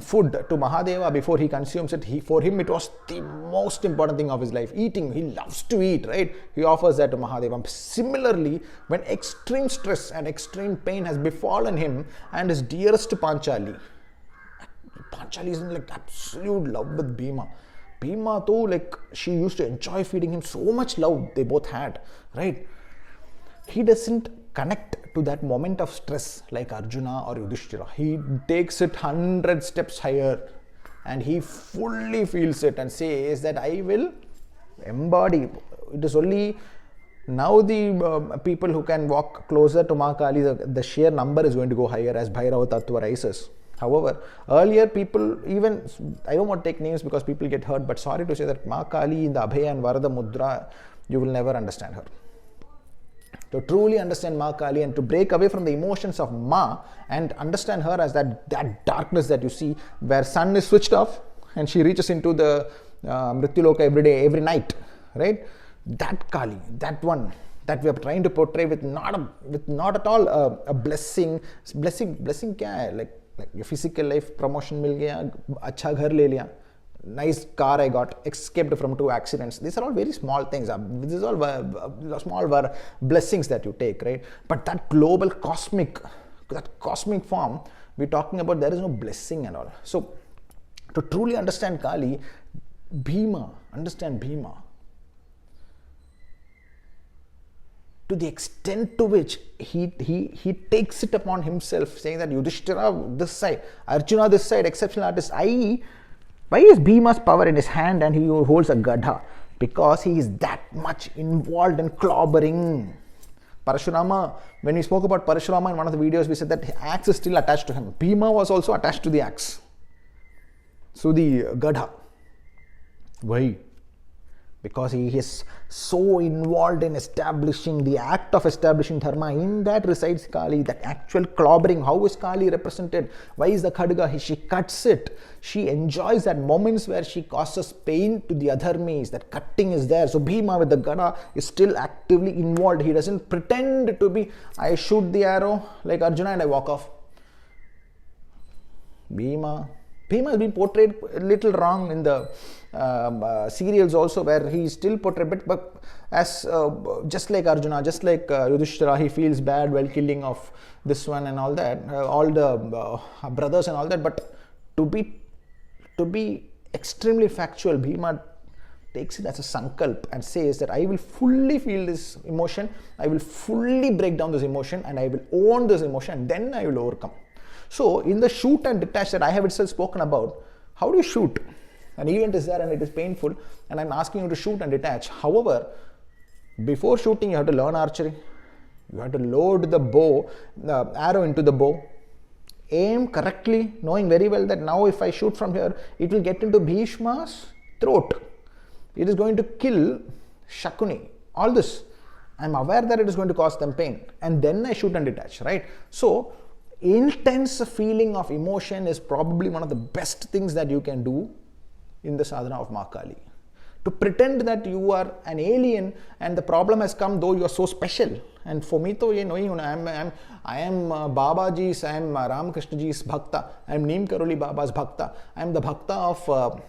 food to Mahadeva before he consumes it. For him it was the most important thing of his life. Eating, he loves to eat, right? He offers that to Mahadeva. Similarly, when extreme stress and extreme pain has befallen him and his dearest Panchali is in like absolute love with Bhima. Bhima too, like she used to enjoy feeding him, so much love they both had, right? He doesn't connect to that moment of stress like Arjuna or Yudhishthira. He takes it 100 steps higher and he fully feels it and says that I will embody. It is only now the people who can walk closer to Ma Kali, the sheer number is going to go higher as Bhairava Tattva rises. However, earlier people, even, I don't want to take names because people get hurt, but sorry to say that Ma Kali in the Abhaya and Varada Mudra, you will never understand her. To truly understand Ma Kali and to break away from the emotions of Ma and understand her as that darkness that you see, where sun is switched off and she reaches into the Mrityuloka every night, right? That Kali, that one that we are trying to portray with not at all a blessing kya hai? Like your physical life promotion mil gaya, acha ghar le liya. nice car I got, escaped from 2 accidents. These are all very small things. This is all small blessings that you take, right? But that global cosmic form, we're talking about, there is no blessing and all. So to truly understand Kali, understand Bhima. To the extent to which he takes it upon himself, saying that Yudhishthira this side, Arjuna this side, exceptional artist. Why is Bhima's power in his hand and he holds a gadha? Because he is that much involved in clobbering. Parashurama, when we spoke about Parashurama in one of the videos, we said that the axe is still attached to him. Bhima was also attached to the axe. So the gadha. Why? Because he is so involved in establishing the act of establishing dharma. In that resides Kali, that actual clobbering. How is Kali represented? Why is the khadga? She cuts it. She enjoys that moments where she causes pain to the adharmis. That cutting is there. So Bhima with the gada is still actively involved. He doesn't pretend to be, I shoot the arrow like Arjuna and I walk off. Bhima has been portrayed a little wrong in the serials also, where he is still portrayed, but as just like Arjuna, just like Yudhishthira, he feels bad while killing of this one and all that, all the brothers and all that. But to be extremely factual, Bhima takes it as a sankalp and says that I will fully feel this emotion, I will fully break down this emotion, and I will own this emotion, and then I will overcome. So in the shoot and detach that I have itself spoken about, how do you shoot? An event is there and it is painful, and I'm asking you to shoot and detach. However, before shooting you have to learn archery. You have to load the bow, the arrow into the bow, aim correctly, knowing very well that now if I shoot from here, it will get into Bhishma's throat. It is going to kill Shakuni. All this, I'm aware that it is going to cause them pain, and then I shoot and detach, right? So intense feeling of emotion is probably one of the best things that you can do in the sadhana of Ma Kali. To pretend that you are an alien and the problem has come, though you are so special. And for me, I am Babaji's, I am Ramakrishnaji's bhakta, I am Neem Karoli Baba's bhakta, I am the bhakta of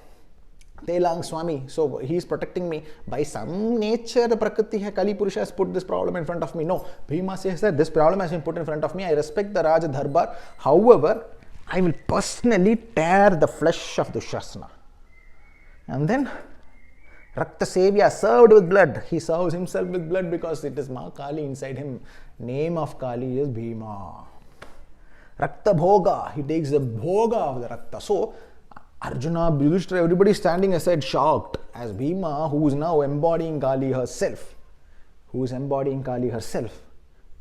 Telang Swami. So he is protecting me. By some nature, the Prakriti Kali Purusha has put this problem in front of me. No, Bhima says that this problem has been put in front of me. I respect the Raja Darbar. However, I will personally tear the flesh of Dushasana. And then Rakta Sevya, served with blood. He serves himself with blood because it is Ma Kali inside him. Name of Kali is Bhima. Rakta Bhoga, he takes the Bhoga of the Rakta. So Arjuna, Yudhishthira, everybody standing aside shocked as Bhima, who is now embodying Kali herself,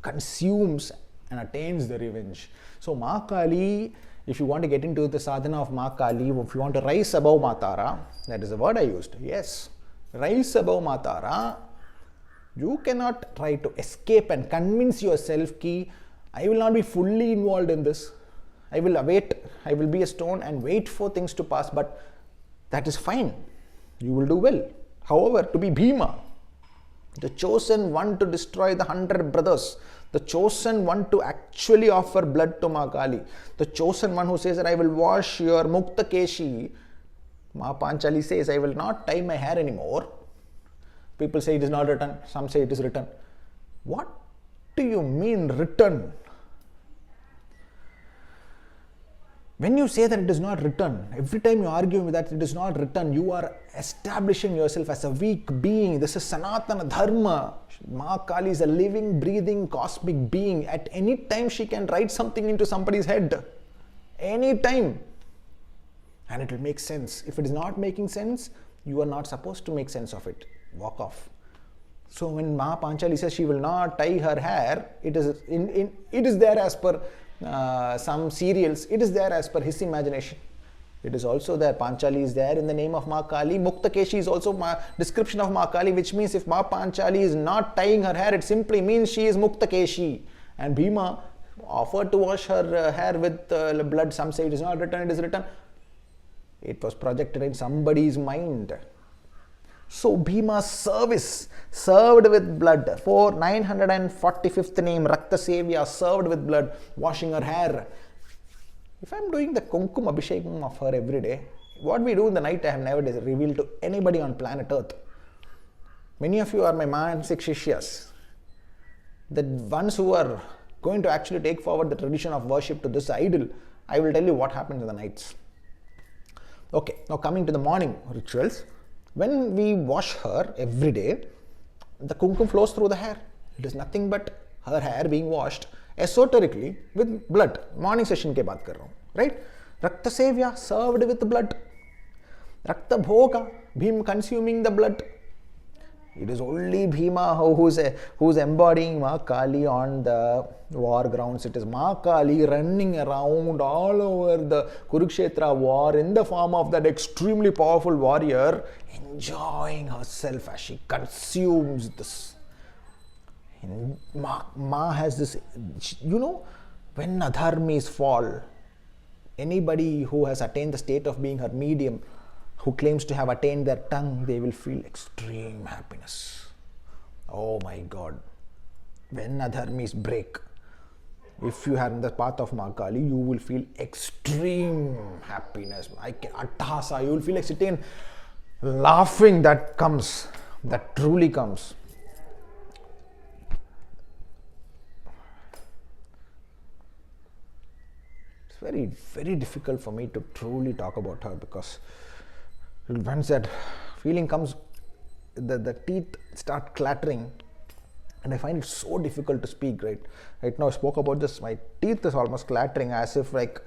consumes and attains the revenge. So Ma Kali, if you want to get into the sadhana of Ma Kali, if you want to rise above Matara, that is the word I used, yes, rise above Matara, you cannot try to escape and convince yourself ki I will not be fully involved in this. I will await, I will be a stone and wait for things to pass, but that is fine. You will do well. However, to be Bhima, the chosen one to destroy the 100 brothers, the chosen one to actually offer blood to Ma Kali, the chosen one who says that I will wash your Mukta Keshi. Ma Panchali says, I will not tie my hair anymore. People say it is not written, some say it is written. What do you mean written? When you say that it is not written, every time you argue with that it is not written, you are establishing yourself as a weak being. This is Sanatana Dharma. Ma Kali is a living, breathing, cosmic being. At any time she can write something into somebody's head. Any time. And it will make sense. If it is not making sense, you are not supposed to make sense of it. Walk off. So when Ma Panchali says she will not tie her hair, it is there as per some serials, it is there as per his imagination. It is also there. Panchali is there in the name of Ma Kali. Mukta Keshi is also description of Ma Kali, which means if Ma Panchali is not tying her hair, it simply means she is Mukta Keshi. And Bhima offered to wash her hair with blood. Some say it is not written, it is written. It was projected in somebody's mind. So Bhima's service, served with blood, for 945th name, Rakta Sevya, served with blood, washing her hair. If I am doing the Kumkum Abhishekam of her every day, What we do in the night I have never revealed to anybody on planet Earth. Many of you are my Manasik Shishyas. The ones who are going to actually take forward the tradition of worship to this idol, I will tell you what happens in the nights. Okay, now coming to the morning rituals. When we wash her every day, the kumkum flows through the hair. It is nothing but her hair being washed esoterically with blood. Morning session ke baat kar raha hu, right? Rakta Sevya served with blood. Rakta Bhoga, Bheem consuming the blood. It is only Bhima who's embodying Ma Kali on the war grounds. It is Ma Kali running around all over the Kurukshetra war in the form of that extremely powerful warrior, enjoying herself as she consumes this. And Ma has this, when adharmis fall, anybody who has attained the state of being her medium, who claims to have attained their tongue, they will feel extreme happiness. Oh my God. When adharmis break, if you are in the path of Ma Kali, you will feel extreme happiness. Attahasa, you will feel like sitting laughing that truly comes. It's very, very difficult for me to truly talk about her, because once that feeling comes, the teeth start clattering, and I find it so difficult to speak. Right now I spoke about this, my teeth is almost clattering, as if like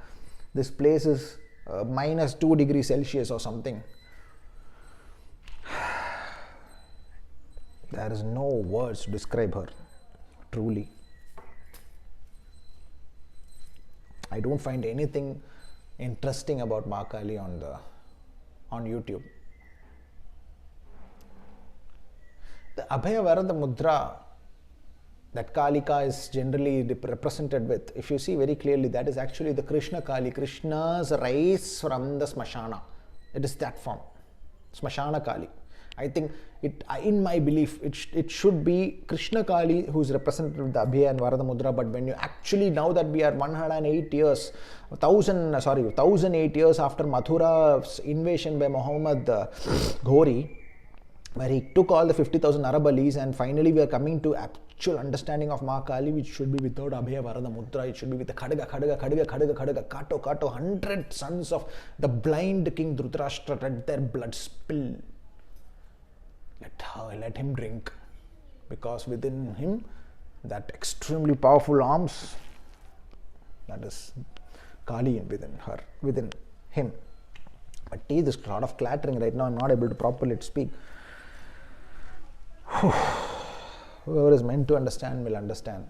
this place is minus 2 degrees Celsius or something. There is no words to describe her, truly. I don't find anything interesting about Ma Kali on YouTube. The Abhaya Varada Mudra that Kalika is generally represented with, if you see very clearly, that is actually the Krishna Kali, Krishna's rise from the Smashana. It is that form, Smashana Kali. I think in my belief, it should be Krishna Kali who is represented with the Abhaya and Varada Mudra. But when you actually, now that we are 108 years, 1008 years after Mathura's invasion by Muhammad Ghori, where he took all the 50,000 Arabalis, and finally we are coming to actual understanding of Ma Kali, which should be without Abhaya Varada Mudra. It should be with the Khadaga, Kato, 100 sons of the blind king Dhritarashtra, let their blood spill. Let him drink, because within him, that extremely powerful arms, that is Kali within him. But teeth is a lot of clattering right now. I'm not able to properly speak. Whoever is meant to understand will understand.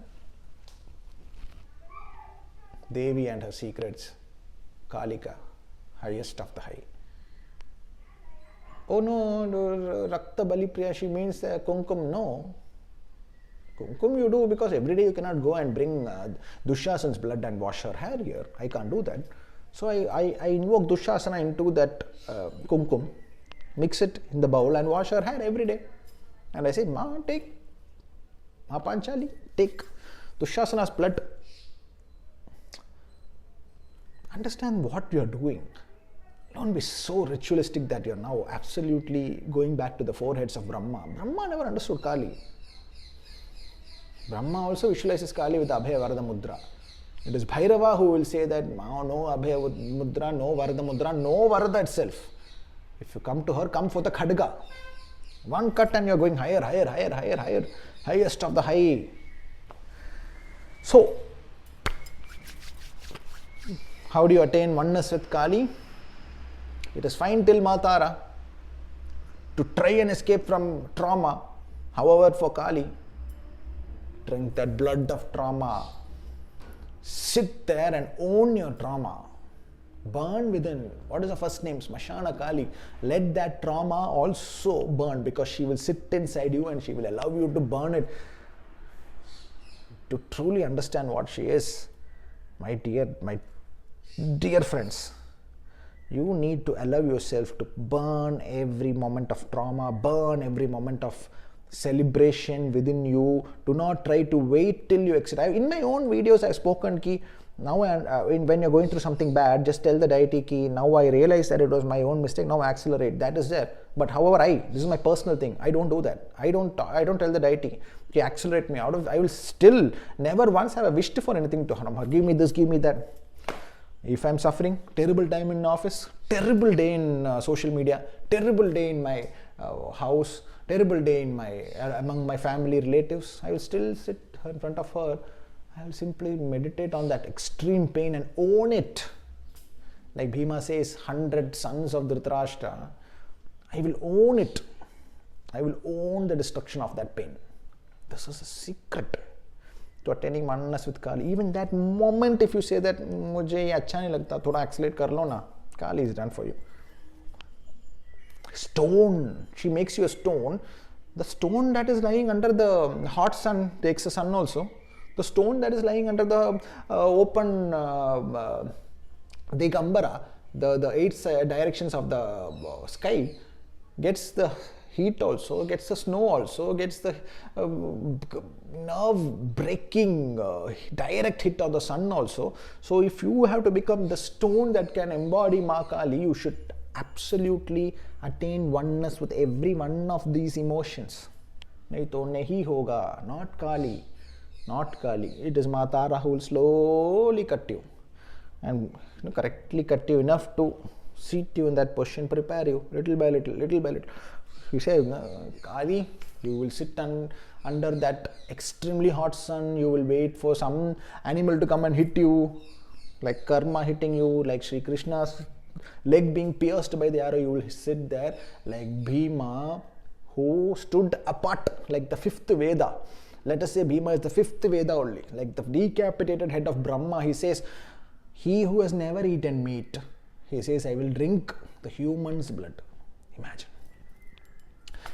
Devi and her secrets, Kalika, highest of the high. Oh no, Rakta Bali Priya, she means Kumkum. No. Kumkum you do because every day you cannot go and bring Dushasan's blood and wash her hair here. I can't do that. So I invoke Dushasana into that Kumkum, mix it in the bowl and wash her hair every day. And I say, Ma, take. Ma Panchali, take Dushasana's blood. Understand what you are doing. Don't be so ritualistic that you're now absolutely going back to the four heads of Brahma. Brahma never understood Kali. Brahma also visualizes Kali with Abhaya Varada Mudra. It is Bhairava who will say that no Abhaya Mudra, no Varada Mudra, no Varada itself. If you come to her, come for the Khadga. One cut and you're going higher, highest of the high. So, how do you attain oneness with Kali? It is fine till Matara to try and escape from trauma. However, for Kali, drink that blood of trauma. Sit there and own your trauma. Burn within. What is the first name? Smashana Kali. Let that trauma also burn, because she will sit inside you and she will allow you to burn it. To truly understand what she is, my dear friends, you need to allow yourself to burn every moment of trauma, burn every moment of celebration within you. Do not try to wait till you exit. In my own videos, I've spoken ki Now, when you're going through something bad, just tell the deity ki, now I realize that it was my own mistake, now accelerate. That is there. But however, this is my personal thing. I don't do that. I don't tell the deity, okay, accelerate me out of. I will still never once have a wished for anything to harm her. Give me this, give me that. If I'm suffering, terrible time in office, terrible day in social media, terrible day in my house, terrible day in among my family relatives, I will still sit in front of her. I will simply meditate on that extreme pain and own it. Like Bhima says, 100 sons of Dhritarashtra, I will own it. I will own the destruction of that pain. This is a secret to attaining oneness with Kali. Even that moment, if you say that, mujhe ye acha nahi lagta, thoda accelerate kar lo na, Kali is done for you. Stone, she makes you a stone. The stone that is lying under the hot sun takes the sun also. The stone that is lying under the open Digambara, the 8 directions of the sky, gets the heat also, gets the snow also, gets the nerve breaking direct hit of the sun also. So if you have to become the stone that can embody Ma Kali, you should absolutely attain oneness with every one of these emotions. Nahi to nahi hoga, not Kali. Not Kali. It is Ma Tara who will slowly cut you and correctly cut you enough to seat you in that position, prepare you little by little, little by little. You say, Kali, you will sit under that extremely hot sun, you will wait for some animal to come and hit you, like karma hitting you, like Sri Krishna's leg being pierced by the arrow, you will sit there like Bhima, who stood apart like the 5th Veda. Let us say Bhima is the 5th Veda only, like the decapitated head of Brahma. He says, he who has never eaten meat, he says, I will drink the human's blood. Imagine.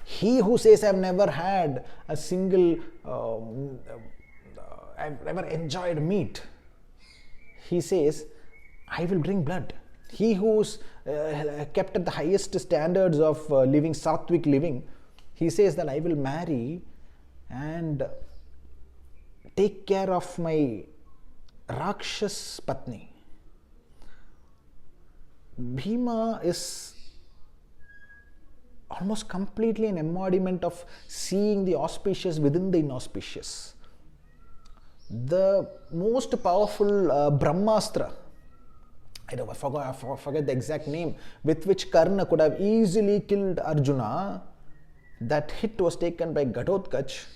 He who says, I've never had a single, I've never enjoyed meat, he says, I will drink blood. He who's kept at the highest standards of living, sattvic living, he says that I will marry and take care of my Rakshas Patni. Bhima is almost completely an embodiment of seeing the auspicious within the inauspicious. The most powerful Brahmastra, I forget the exact name, with which Karna could have easily killed Arjuna, that hit was taken by Ghatotkacha,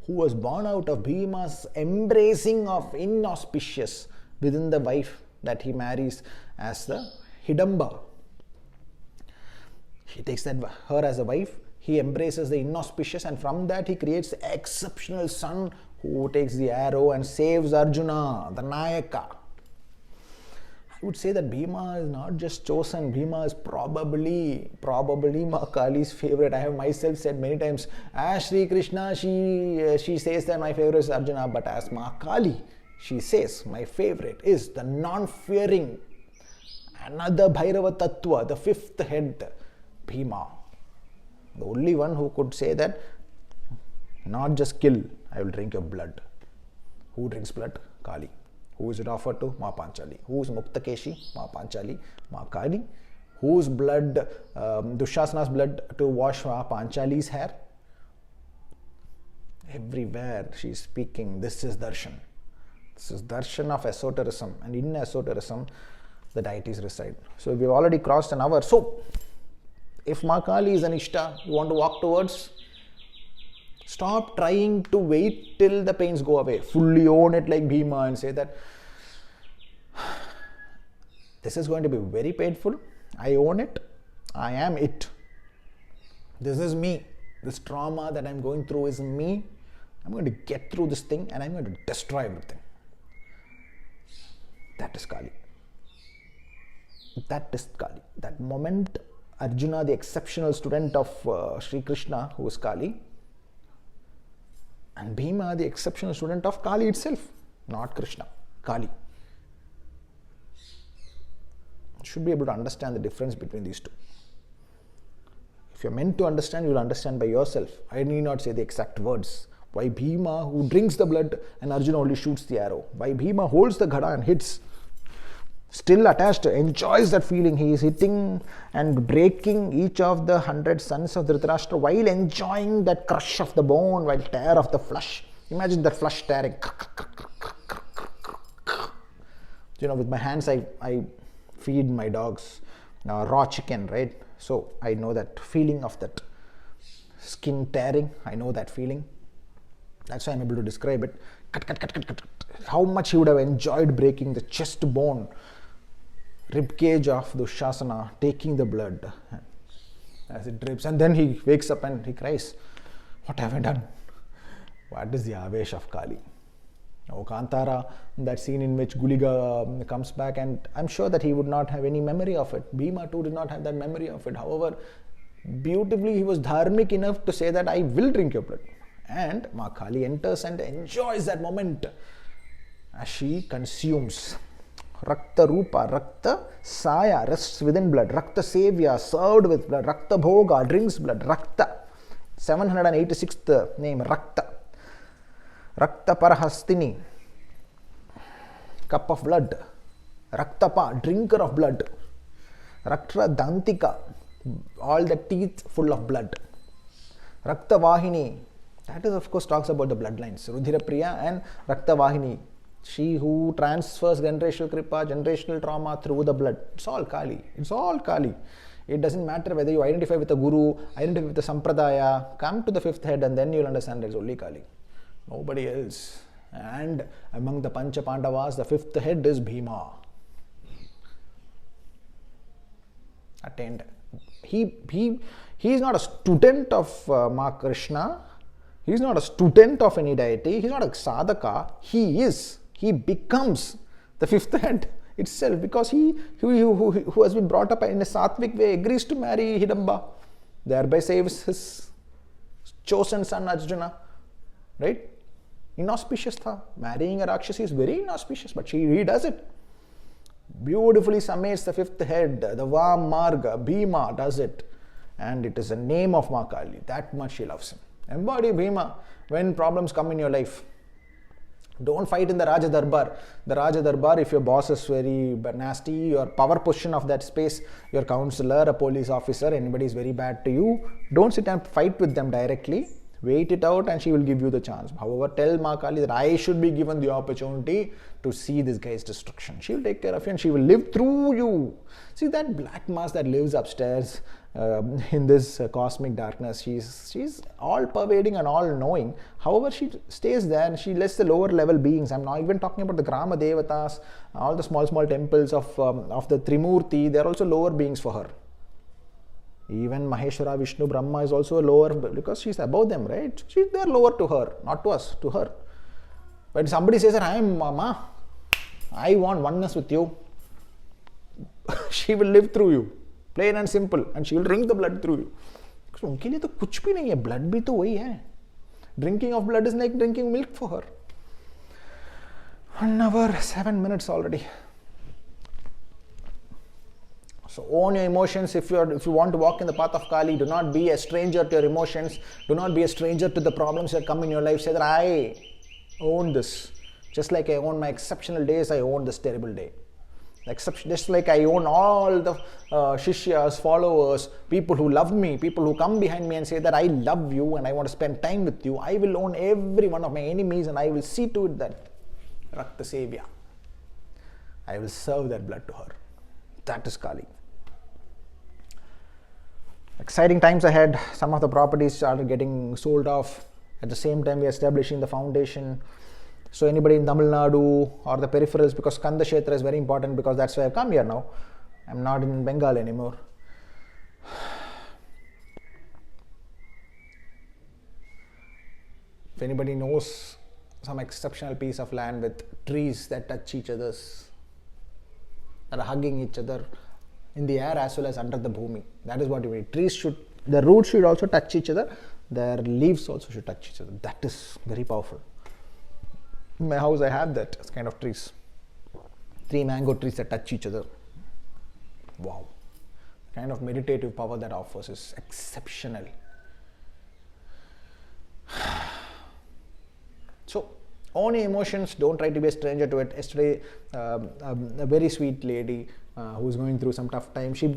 who was born out of Bhima's embracing of inauspicious within the wife that he marries as the Hidamba. He takes her as a wife, he embraces the inauspicious, and from that he creates the exceptional son who takes the arrow and saves Arjuna, the Nayaka. I would say that Bhima is not just chosen, Bhima is probably Ma Kali's favorite. I have myself said many times, as Sri Krishna, she says that my favorite is Arjuna, but as Ma Kali, she says my favorite is the non-fearing, another Bhairava Tattva, the 5th head, Bhima. The only one who could say that, not just kill, I will drink your blood. Who drinks blood? Kali. Who is it offered to? Ma Panchali. Who is Muktakeshi? Ma Panchali. Ma Kali. Whose blood, Dushasana's blood to wash Ma Panchali's hair? Everywhere she is speaking, this is Darshan. This is Darshan of esotericism, and in esotericism, the deities reside. So we've already crossed an hour. So, if Ma Kali is an Ishta, you want to walk towards, stop trying to wait till the pains go away. Fully own it like Bhima and say that this is going to be very painful. I own it. I am it. This is me. This trauma that I'm going through is me. I'm going to get through this thing and I'm going to destroy everything. That is Kali. That is Kali. That moment, Arjuna, the exceptional student of Sri Krishna, who is Kali, and Bhima, the exceptional student of Kali itself, not Krishna, Kali. You should be able to understand the difference between these two. If you're meant to understand, you'll understand by yourself. I need not say the exact words. Why Bhima, who drinks the blood, and Arjuna only shoots the arrow? Why Bhima holds the ghada and hits, still attached, enjoys that feeling. He is hitting and breaking each of the 100 sons of Dhritarashtra while enjoying that crush of the bone, while tear of the flesh. Imagine that flesh tearing. With my hands I feed my dogs raw chicken, right? So I know that feeling of that skin tearing. I know that feeling. That's why I'm able to describe it. Cut. How much he would have enjoyed breaking the chest bone, rib cage of Dushasana, taking the blood as it drips, and then he wakes up and he cries, "What have I done?" What is the AVESH of Kali? Oh, Kantara, that scene in which Guliga comes back, and I'm sure that he would not have any memory of it. Bhima too did not have that memory of it. However, beautifully he was dharmic enough to say that I will drink your blood. And Ma Kali enters and enjoys that moment as she consumes. Rakta Rupa, Rakta Saya, rests within blood. Rakta Sevya, served with blood. Rakta Bhoga, drinks blood. Rakta, 786th name, Rakta. Rakta Parahastini, cup of blood. Raktapa, drinker of blood. Rakta Dantika, all the teeth full of blood. Rakta Vahini, that is of course talks about the bloodlines. Rudhira Priya and Rakta Vahini, she who transfers generational kripa, generational trauma through the blood. It's all Kali. It's all Kali. It doesn't matter whether you identify with the guru, identify with the sampradaya, come to the fifth head and then you'll understand it's only Kali. Nobody else. And among the Pancha Pandavas, the fifth head is Bhima. Attained. He is not a student of Ma Krishna. He is not a student of any deity. He is not a sadhaka. He becomes the fifth head itself, because he who has been brought up in a sattvic way agrees to marry Hidamba, thereby saves his chosen son Arjuna. Right? Inauspicious tha. Marrying a Rakshasi is very inauspicious, but he does it. Beautifully summates the fifth head, the Vam Marga, Bhima does it. And it is the name of Ma Kali. That much she loves him. Embody Bhima when problems come in your life. Don't fight in the Raja Darbar. The Raja Darbar, if your boss is very nasty, your power position of that space, your counselor, a police officer, anybody is very bad to you, don't sit and fight with them directly. Wait it out and she will give you the chance. However, tell Ma Kali that I should be given the opportunity to see this guy's destruction. She will take care of you and she will live through you. See that black mass that lives upstairs in this cosmic darkness. She's all pervading and all knowing. However, she stays there and she lets the lower level beings. I'm not even talking about the Grama Devatas, all the small temples of the Trimurti. They're also lower beings for her. Even Maheshwara, Vishnu, Brahma is also lower because she's above them, right? They're lower to her, not to us, to her. But somebody says that I am Mama, I want oneness with you. She will live through you, plain and simple, and she will drink the blood through you. Because उनके लिए तो कुछ भी नहीं है, blood भी तो वही है. Drinking of blood is like drinking milk for her. 1 hour, 7 minutes already. So own your emotions. If you want to walk in the path of Kali, do not be a stranger to your emotions. Do not be a stranger to the problems that come in your life. Say that I own this. Just like I own my exceptional days, I own this terrible day. Just like I own all the shishyas, followers, people who love me, people who come behind me and say that I love you and I want to spend time with you. I will own every one of my enemies and I will see to it that Rakta Sevya. I will serve that blood to her. That is Kali. Exciting times ahead. Some of the properties started getting sold off. At the same time, we are establishing the foundation. So anybody in Tamil Nadu or the peripherals, because Kanda Kshetra is very important, because that's why I've come here now. I'm not in Bengal anymore. If anybody knows some exceptional piece of land with trees that touch each other's, that are hugging each other in the air as well as under the bhumi. That is what you need. The roots should also touch each other. Their leaves also should touch each other. That is very powerful. In my house I have that kind of trees. 3 mango trees that touch each other. Wow. The kind of meditative power that offers is exceptional. Own your emotions, don't try to be a stranger to it. Yesterday, a very sweet lady who's going through some tough time, she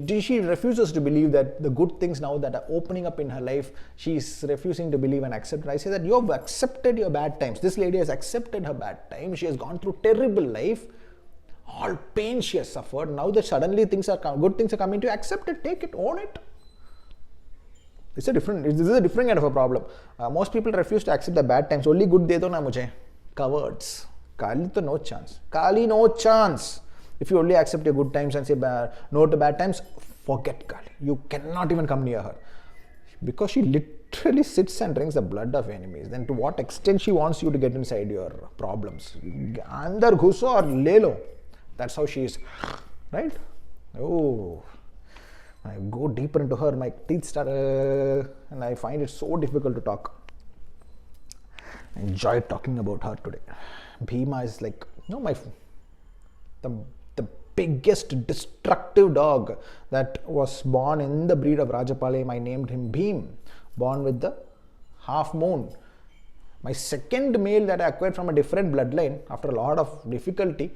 refuses to believe that the good things now that are opening up in her life, she's refusing to believe and accept. I say that you have accepted your bad times. This lady has accepted her bad times. She has gone through terrible life, all pain she has suffered. Now that suddenly good things are coming to you, accept it, take it, own it. This is a different kind of a problem. Most people refuse to accept the bad times. Only good de do na mujhe. Cowards. Kali to no chance. Kali no chance. If you only accept your good times and say no to bad times, forget Kali. You cannot even come near her. Because she literally sits and drinks the blood of enemies. Then to what extent she wants you to get inside your problems. Andar ghuso or lelo. That's how she is. Right? Oh. I go deeper into her, my teeth start, and I find it so difficult to talk. I enjoy talking about her today. Bhima is like, the biggest destructive dog that was born in the breed of Rajapalayam. I named him BHEEM, born with the half moon. My second male that I acquired from a different bloodline after a lot of difficulty,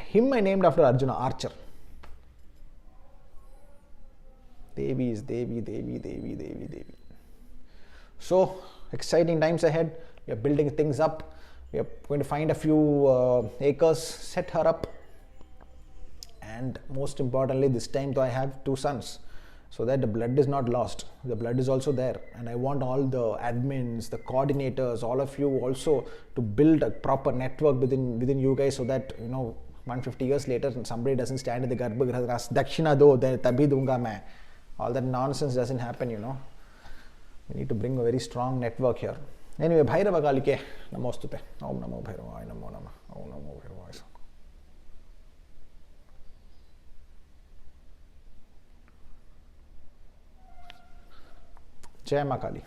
him I named after Arjuna, Archer. Devi is Devi, Devi, Devi, Devi, Devi. So, exciting times ahead. We are building things up. We are going to find a few acres, set her up. And most importantly, this time I have 2 sons. So that the blood is not lost. The blood is also there. And I want all the admins, the coordinators, all of you also to build a proper network within you guys so that, 150 years later, somebody doesn't stand in the Garbhagriha and ask, Dakshina do, tabhi dunga main. All that nonsense doesn't happen, We need to bring a very strong network here. Anyway, Bhairava Kalike, Namostute. Om Namo Bhairavaya, Namo Nama. Om Namo Bhairavaya. Jai Ma Kali.